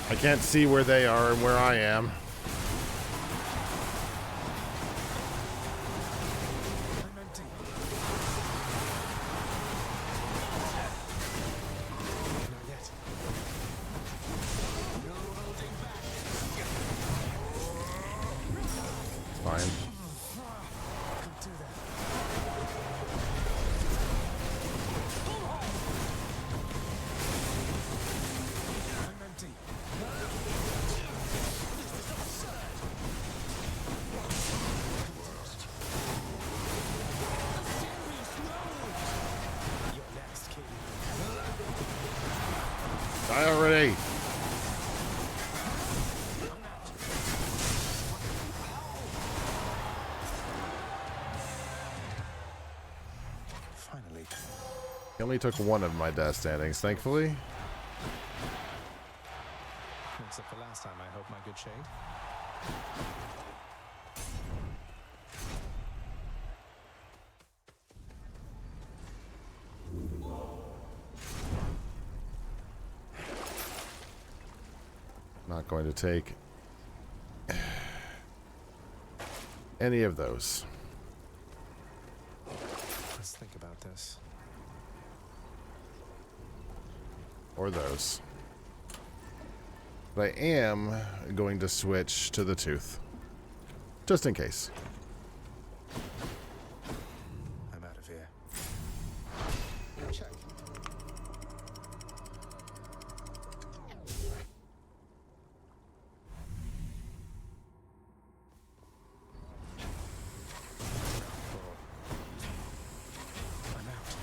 I can't see where they are and where I am. Fine. Die already. Finally. He only took one of my death standings, thankfully. Except for last time, I hope, my good shade. Not going to take any of those. Let's think about this. Or those. But I am going to switch to the tooth. Just in case. I'm out of here. Check. I'm out.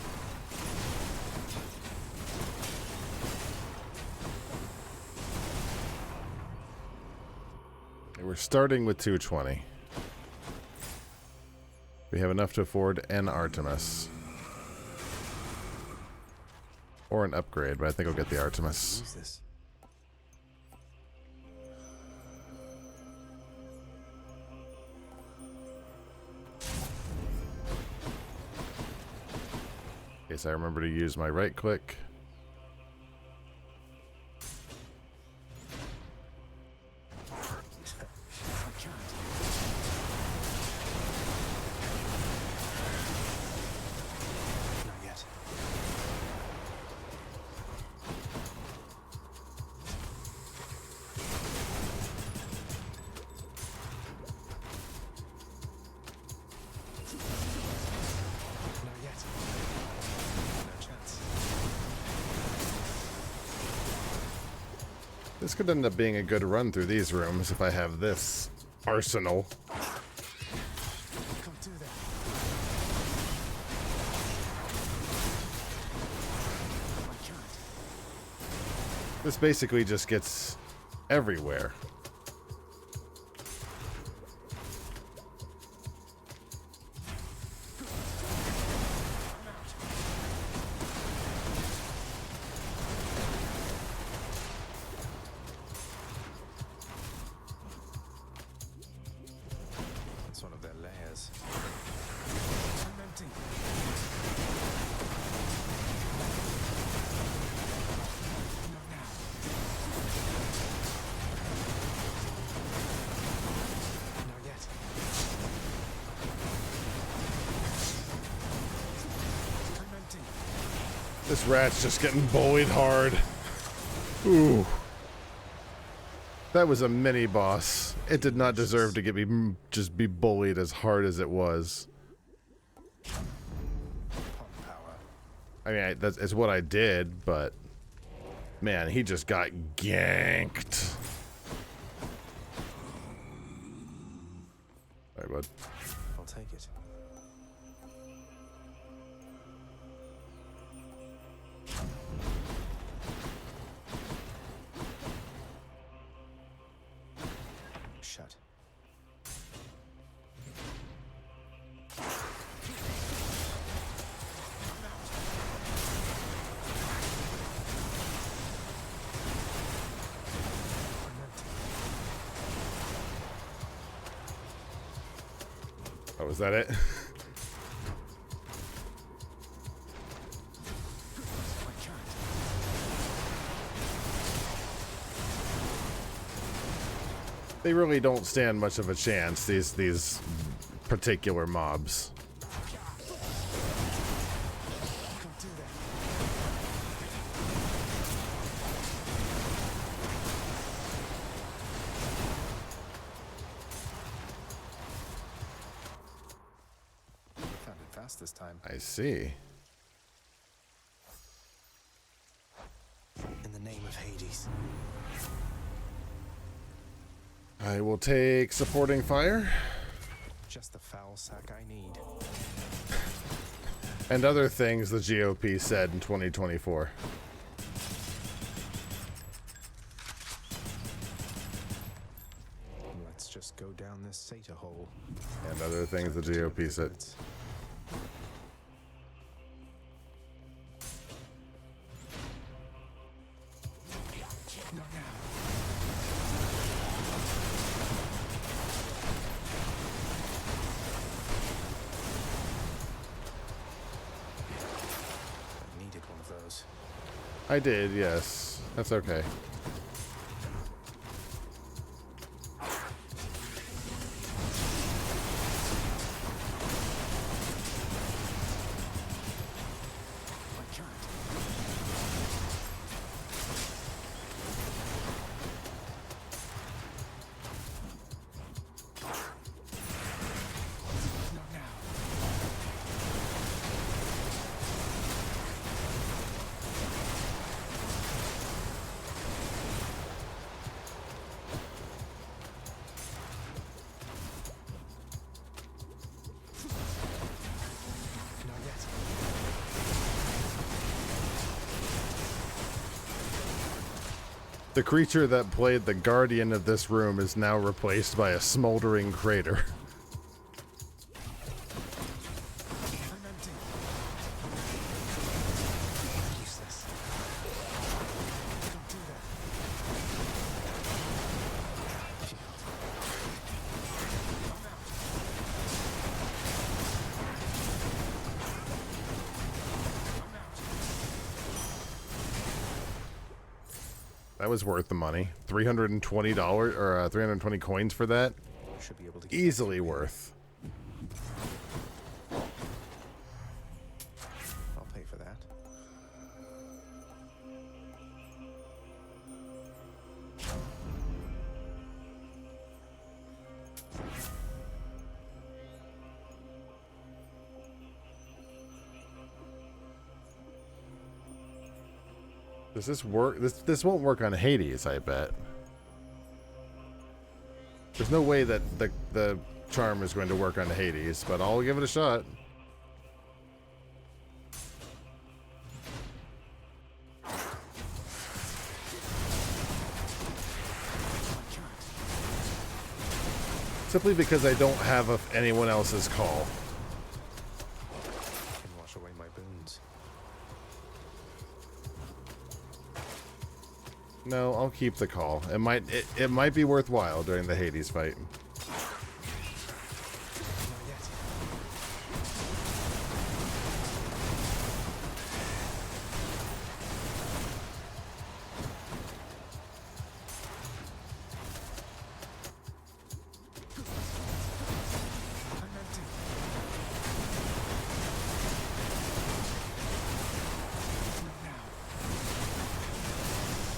We're starting with 220. We have enough to afford an Artemis. Or an upgrade, but I think I'll get the Artemis. Use this. In case I remember to use my right click. Not yet. This could end up being a good run through these rooms if I have this arsenal. Can't do that. I can't. This basically just gets everywhere. It's one of their layers. I'm empty. Not now. Not yet. I'm empty. This rat's just getting bullied hard. Ooh. That was a mini boss. It did not deserve to get me just be bullied as hard as it was. I mean, it's what I did, but man, he just got ganked. All right, bud. I'll take it. Shut. Oh, was that it? They really don't stand much of a chance, these particular mobs. Found it fast this time. I see. In the name of Hades. I will take supporting fire. Just the foul sack I need. And other things the GOP said in 2024. Let's just go down this Sata hole. And other things the GOP said. Not now. I needed one of those. I did, yes. That's okay. The creature that played the guardian of this room is now replaced by a smoldering crater. That was worth the money. $320 or 320 coins for that. Should be able to easily worth. I'll pay for that. Does this work? This won't work on Hades, I bet. There's no way that the charm is going to work on Hades, but I'll give it a shot. Simply because I don't have anyone else's call. Can wash away my boons. No, I'll keep the call. It might be worthwhile during the Hades fight.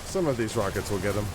Some of these rockets will get him.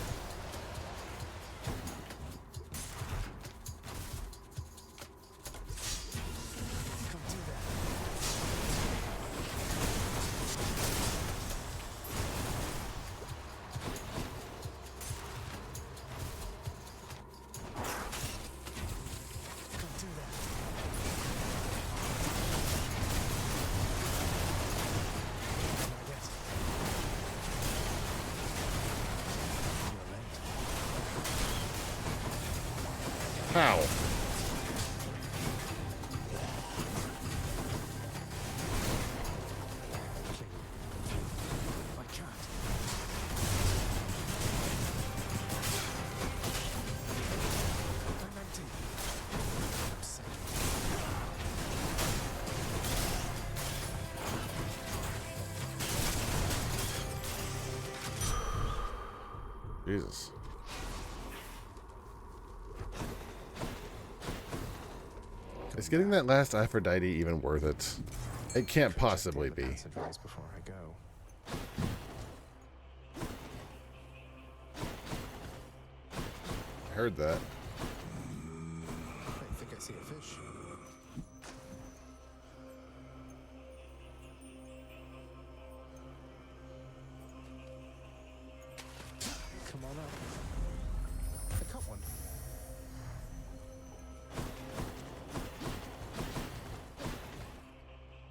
How? Jesus. Is getting that last Aphrodite even worth it? It can't possibly be. Before I go. I heard that. I think I see a fish. Come on up. I caught one.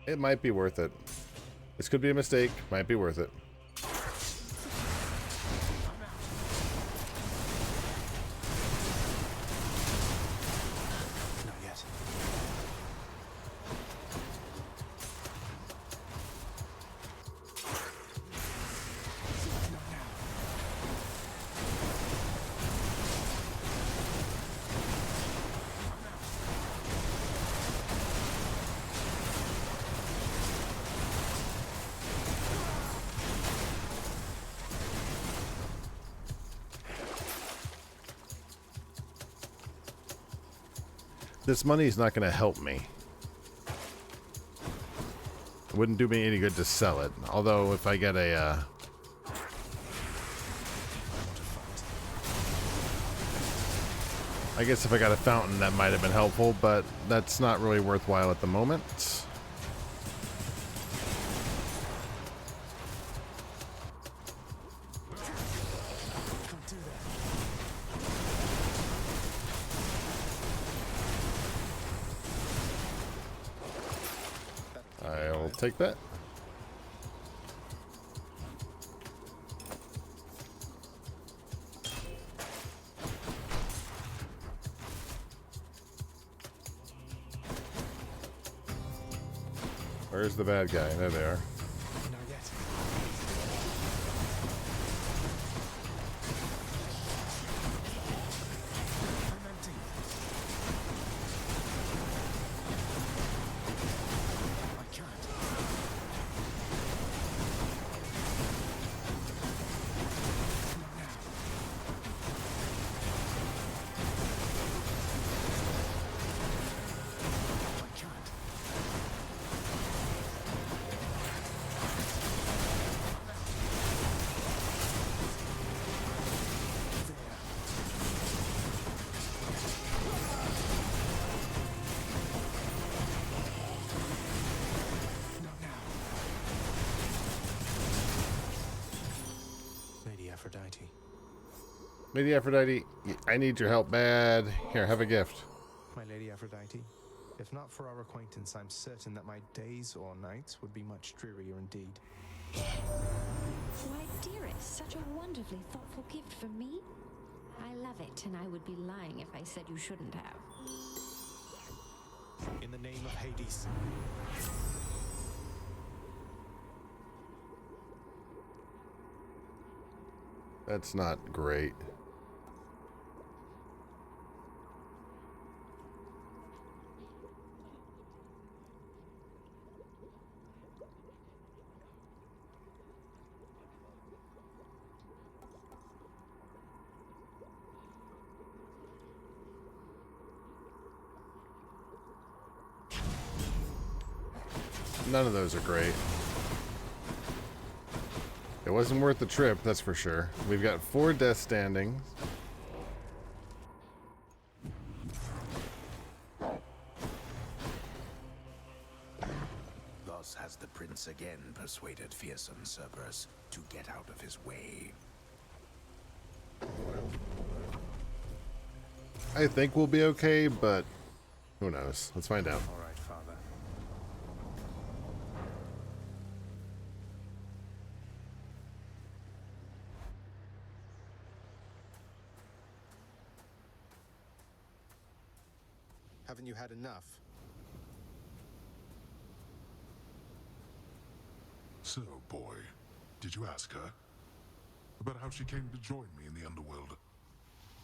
It might be worth it. This could be a mistake. Might be worth it. Not yet. This money is not going to help me. It wouldn't do me any good to sell it. Although if I get a I guess if I got a fountain that might have been helpful, but that's not really worthwhile at the moment. I'll take that. Where's the bad guy? There they are. Not yet. I'm empty. I can't. Not now. I can't. Lady Aphrodite, I need your help bad. Here, have a gift. My Lady Aphrodite, if not for our acquaintance, I'm certain that my days or nights would be much drearier indeed. Why, dearest, such a wonderfully thoughtful gift for me. I love it, and I would be lying if I said you shouldn't have. In the name of Hades. That's not great. None of those are great. It wasn't worth the trip, that's for sure. We've got 4 death standings. Thus has the prince again persuaded fearsome Cerberus to get out of his way. I think we'll be okay, but who knows? Let's find out. All right, Father. Haven't you had enough? So, boy, did you ask her about how she came to join me in the underworld?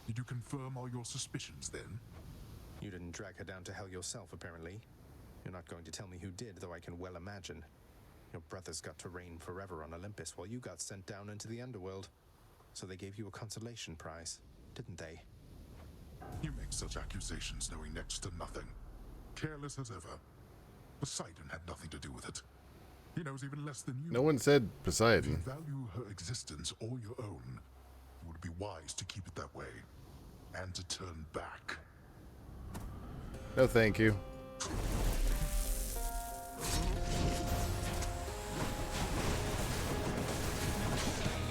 Did you confirm all your suspicions then? You didn't drag her down to hell yourself, apparently. You're not going to tell me who did, though I can well imagine. Your brothers got to reign forever on Olympus while you got sent down into the underworld. So they gave you a consolation prize, didn't they? You make such accusations knowing next to nothing. Careless as ever. Poseidon had nothing to do with it. He knows even less than you. No one said If Poseidon. you value her existence or your own, it would be wise to keep it that way. And to turn back. No, thank you.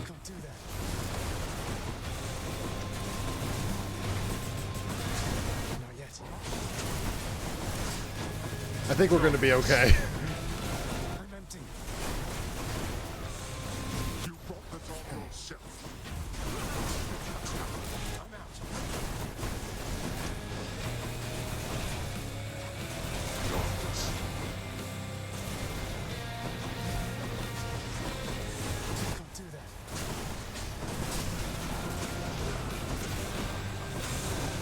Can't do that. Not yet. I think we're going to be okay. I'm empty. You brought this on yourself. I'm out. Can't do that.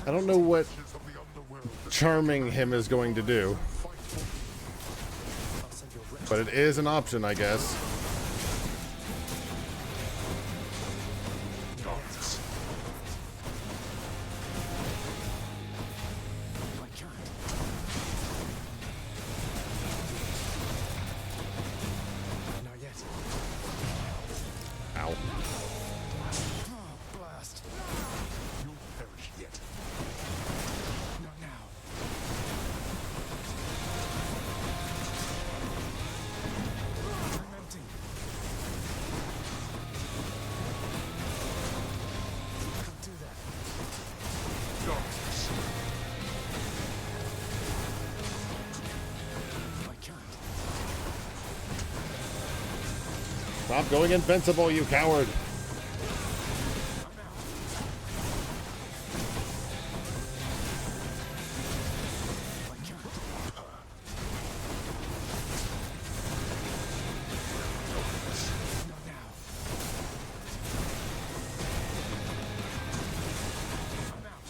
I don't know what charming him is going to do. I'll send you a wretch. But it is an option, I guess. I can't. Not yet. Ow. Oh, blast. You'll perish yet. Not now. I'm empty. Can't do that. I can't. Stop going invincible, you coward. I'm out. I can't. Not now. I'm out.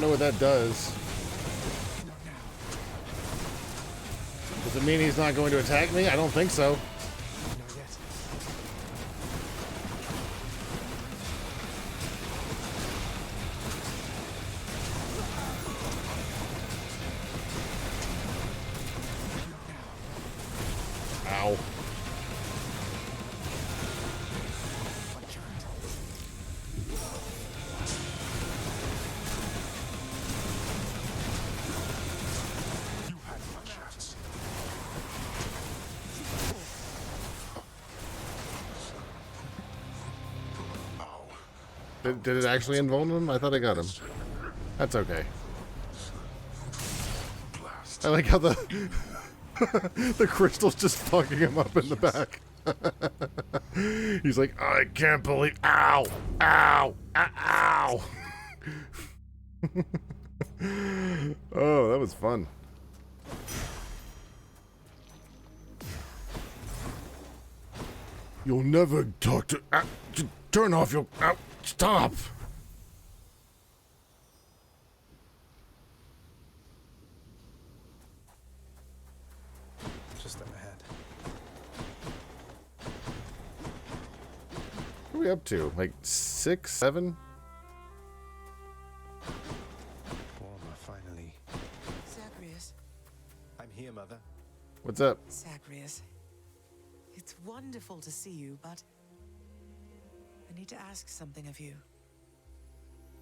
know what that does. Does it mean he's not going to attack me? I don't think so. Ow. Did it actually invuln him? I thought I got him. That's okay. I like how the the crystal's just fucking him up in the back. He's like, I can't believe. Ow! Ow! Ow! Oh, that was fun. You'll never talk to. Turn off your. Stop! Just up ahead. What are we up to? Like 6, 7? Warmer, finally. Zagreus. I'm here, Mother. What's up? Zagreus. It's wonderful to see you, but I need to ask something of you.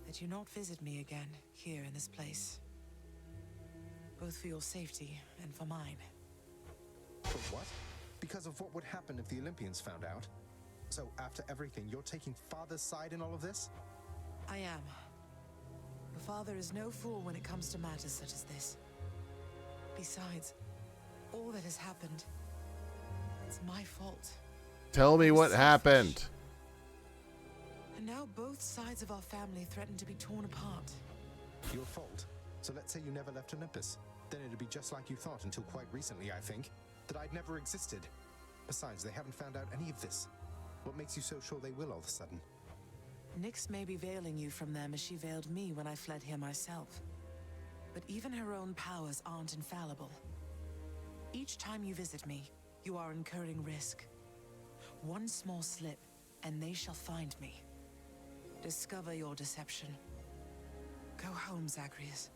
That you not visit me again, here in this place. Both for your safety and for mine. For what? Because of what would happen if the Olympians found out? So after everything, you're taking Father's side in all of this? I am. Your father is no fool when it comes to matters such as this. Besides, all that has happened, it's my fault. Tell me what happened. And now both sides of our family threaten to be torn apart. Your fault. So let's say you never left Olympus. Then it'd be just like you thought until quite recently, I think. That I'd never existed. Besides, they haven't found out any of this. What makes you so sure they will all of a sudden? Nyx may be veiling you from them as she veiled me when I fled here myself. But even her own powers aren't infallible. Each time you visit me, you are incurring risk. One small slip, and they shall find me. Discover your deception. Go home, Zagreus.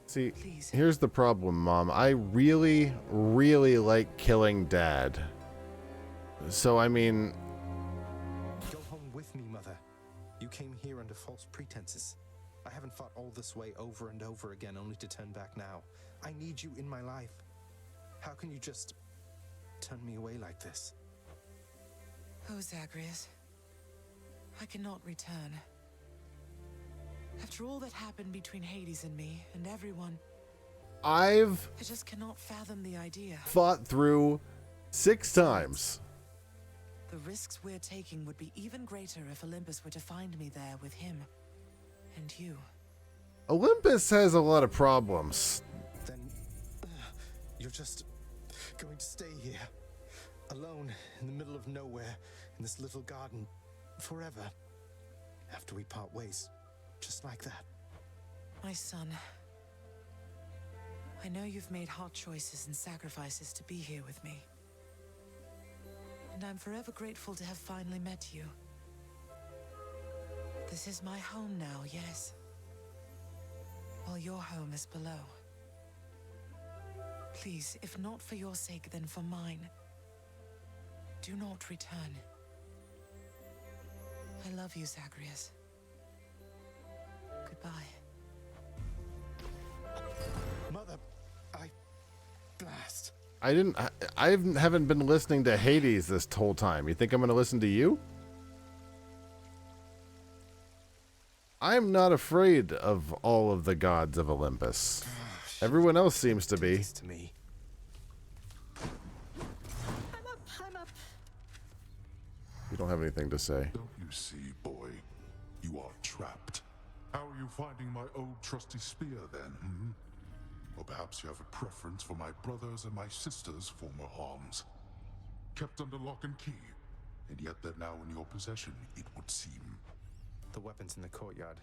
See, Please. Here's the problem, Mom. I really, really like killing Dad. So, I mean... Go home with me, Mother. You came here under false pretenses. I haven't fought all this way over and over again only to turn back now. I need you in my life. How can you just turn me away like this? Oh, Zagreus. I cannot return. After all that happened between Hades and me, and everyone... I just cannot fathom the idea. Fought through 6 times. The risks we're taking would be even greater if Olympus were to find me there with him. And you. Olympus has a lot of problems. Then... you're just going to stay here. Alone, in the middle of nowhere, in this little garden, forever. After we part ways, just like that. My son, I know you've made hard choices and sacrifices to be here with me. And I'm forever grateful to have finally met you. This is my home now, yes. While your home is below. Please, if not for your sake, then for mine. Do not return. I love you, Zagreus. Goodbye. Mother, blast. I haven't been listening to Hades this whole time. You think I'm going to listen to you? I'm not afraid of all of the gods of Olympus. Everyone else seems to be. I'm up. You don't have anything to say. Don't you see, boy? You are trapped. How are you finding my old trusty spear, then, hmm? Or perhaps you have a preference for my brother's and my sister's former arms. Kept under lock and key, and yet they're now in your possession, it would seem. The weapons in the courtyard.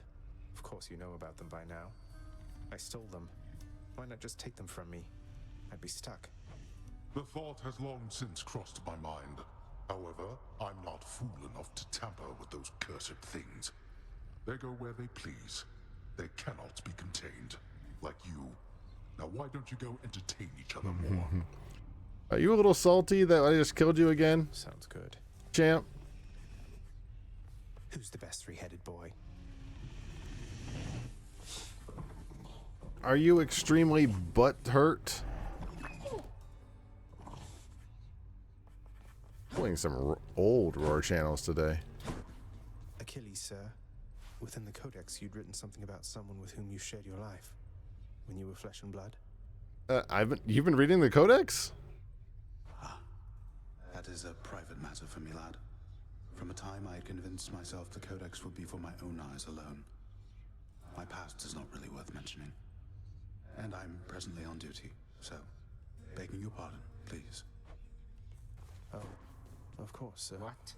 Of course you know about them by now. I stole them. Why not just take them from me? I'd be stuck. The thought has long since crossed my mind. However, I'm not fool enough to tamper with those cursed things. They go where they please. They cannot be contained, like you. Now why don't you go entertain each other more? Are you a little salty that I just killed you again? Sounds good. Champ? Who's the best three-headed boy? Are you extremely butt-hurt? Pulling some old Roar channels today. Achilles, sir. Within the Codex, you'd written something about someone with whom you shared your life. When you were flesh and blood. You've been reading the Codex? That is a private matter for me, lad. From a time I had convinced myself the Codex would be for my own eyes alone. My past is not really worth mentioning. And I'm presently on duty, so begging your pardon, please. Oh, of course, sir. What?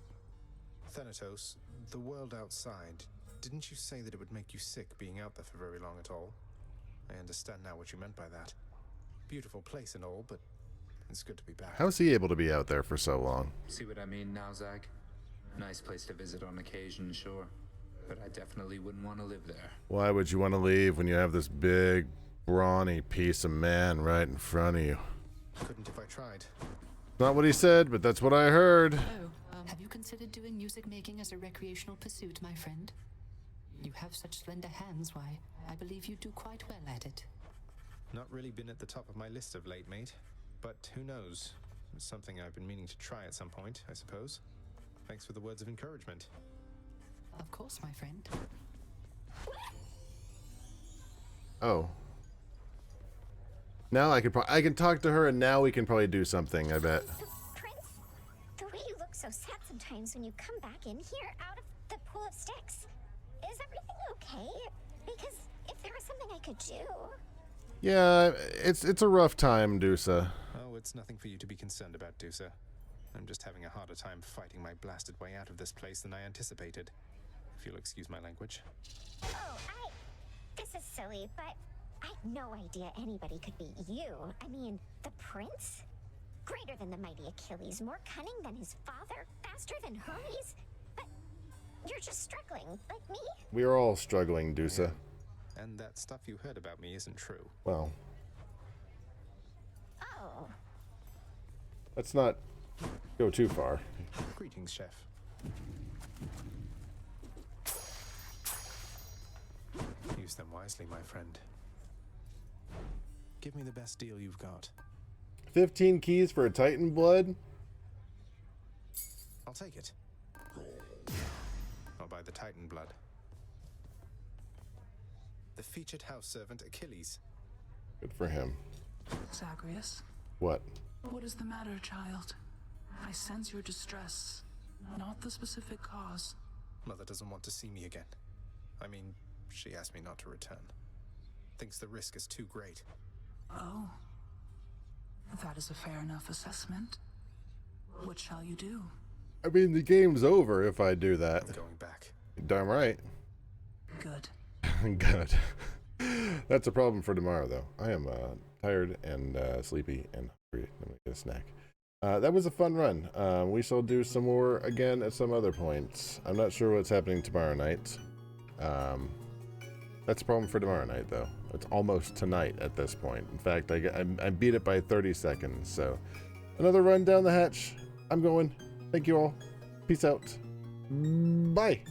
Thanatos, the world outside, didn't you say that it would make you sick being out there for very long at all? I understand now what you meant by that. Beautiful place and all, but it's good to be back. How's he able to be out there for so long? See what I mean now, Zag? Nice place to visit on occasion, sure. But I definitely wouldn't want to live there. Why would you want to leave when you have this big, brawny piece of man right in front of you? Couldn't if I tried. Not what he said, but that's what I heard. Oh, have you considered doing music making as a recreational pursuit, my friend? You have such slender hands, why, I believe you do quite well at it. Not really been at the top of my list of late, mate. But who knows? It's something I've been meaning to try at some point, I suppose. Thanks for the words of encouragement. Of course, my friend. Oh. Now I can talk to her, and now we can probably do something, I bet. Prince, the way you look so sad sometimes when you come back in here out of the pool of sticks. Is everything okay? Because if there was something I could do... Yeah, it's a rough time, Dusa. Oh, it's nothing for you to be concerned about, Dusa. I'm just having a harder time fighting my blasted way out of this place than I anticipated. If you'll excuse my language. Oh, this is silly, but I had no idea anybody could be you. I mean, the prince? Greater than the mighty Achilles, more cunning than his father, faster than Hermes. But you're just struggling, like me? We are all struggling, Dusa. And that stuff you heard about me isn't true. Well. Oh. Let's not go too far. Greetings, Chef. Use them wisely, my friend. Give me the best deal you've got. 15 keys for a Titan blood? I'll take it. I'll buy the Titan blood. The featured house servant Achilles. Good for him. Zagreus? What? What is the matter, child? I sense your distress, not the specific cause. Mother doesn't want to see me again. I mean, she asked me not to return. Thinks the risk is too great. Oh. That is a fair enough assessment. What shall you do? I mean, the game's over if I do that. I'm going back. Darn right. Good. Good. That's a problem for tomorrow, though. I am tired and sleepy and hungry. Let me get a snack. That was a fun run. We shall do some more again at some other point. I'm not sure what's happening tomorrow night. That's a problem for tomorrow night, though. It's almost tonight at this point. In fact, I beat it by 30 seconds. So another run down the hatch. I'm going. Thank you all. Peace out. Bye.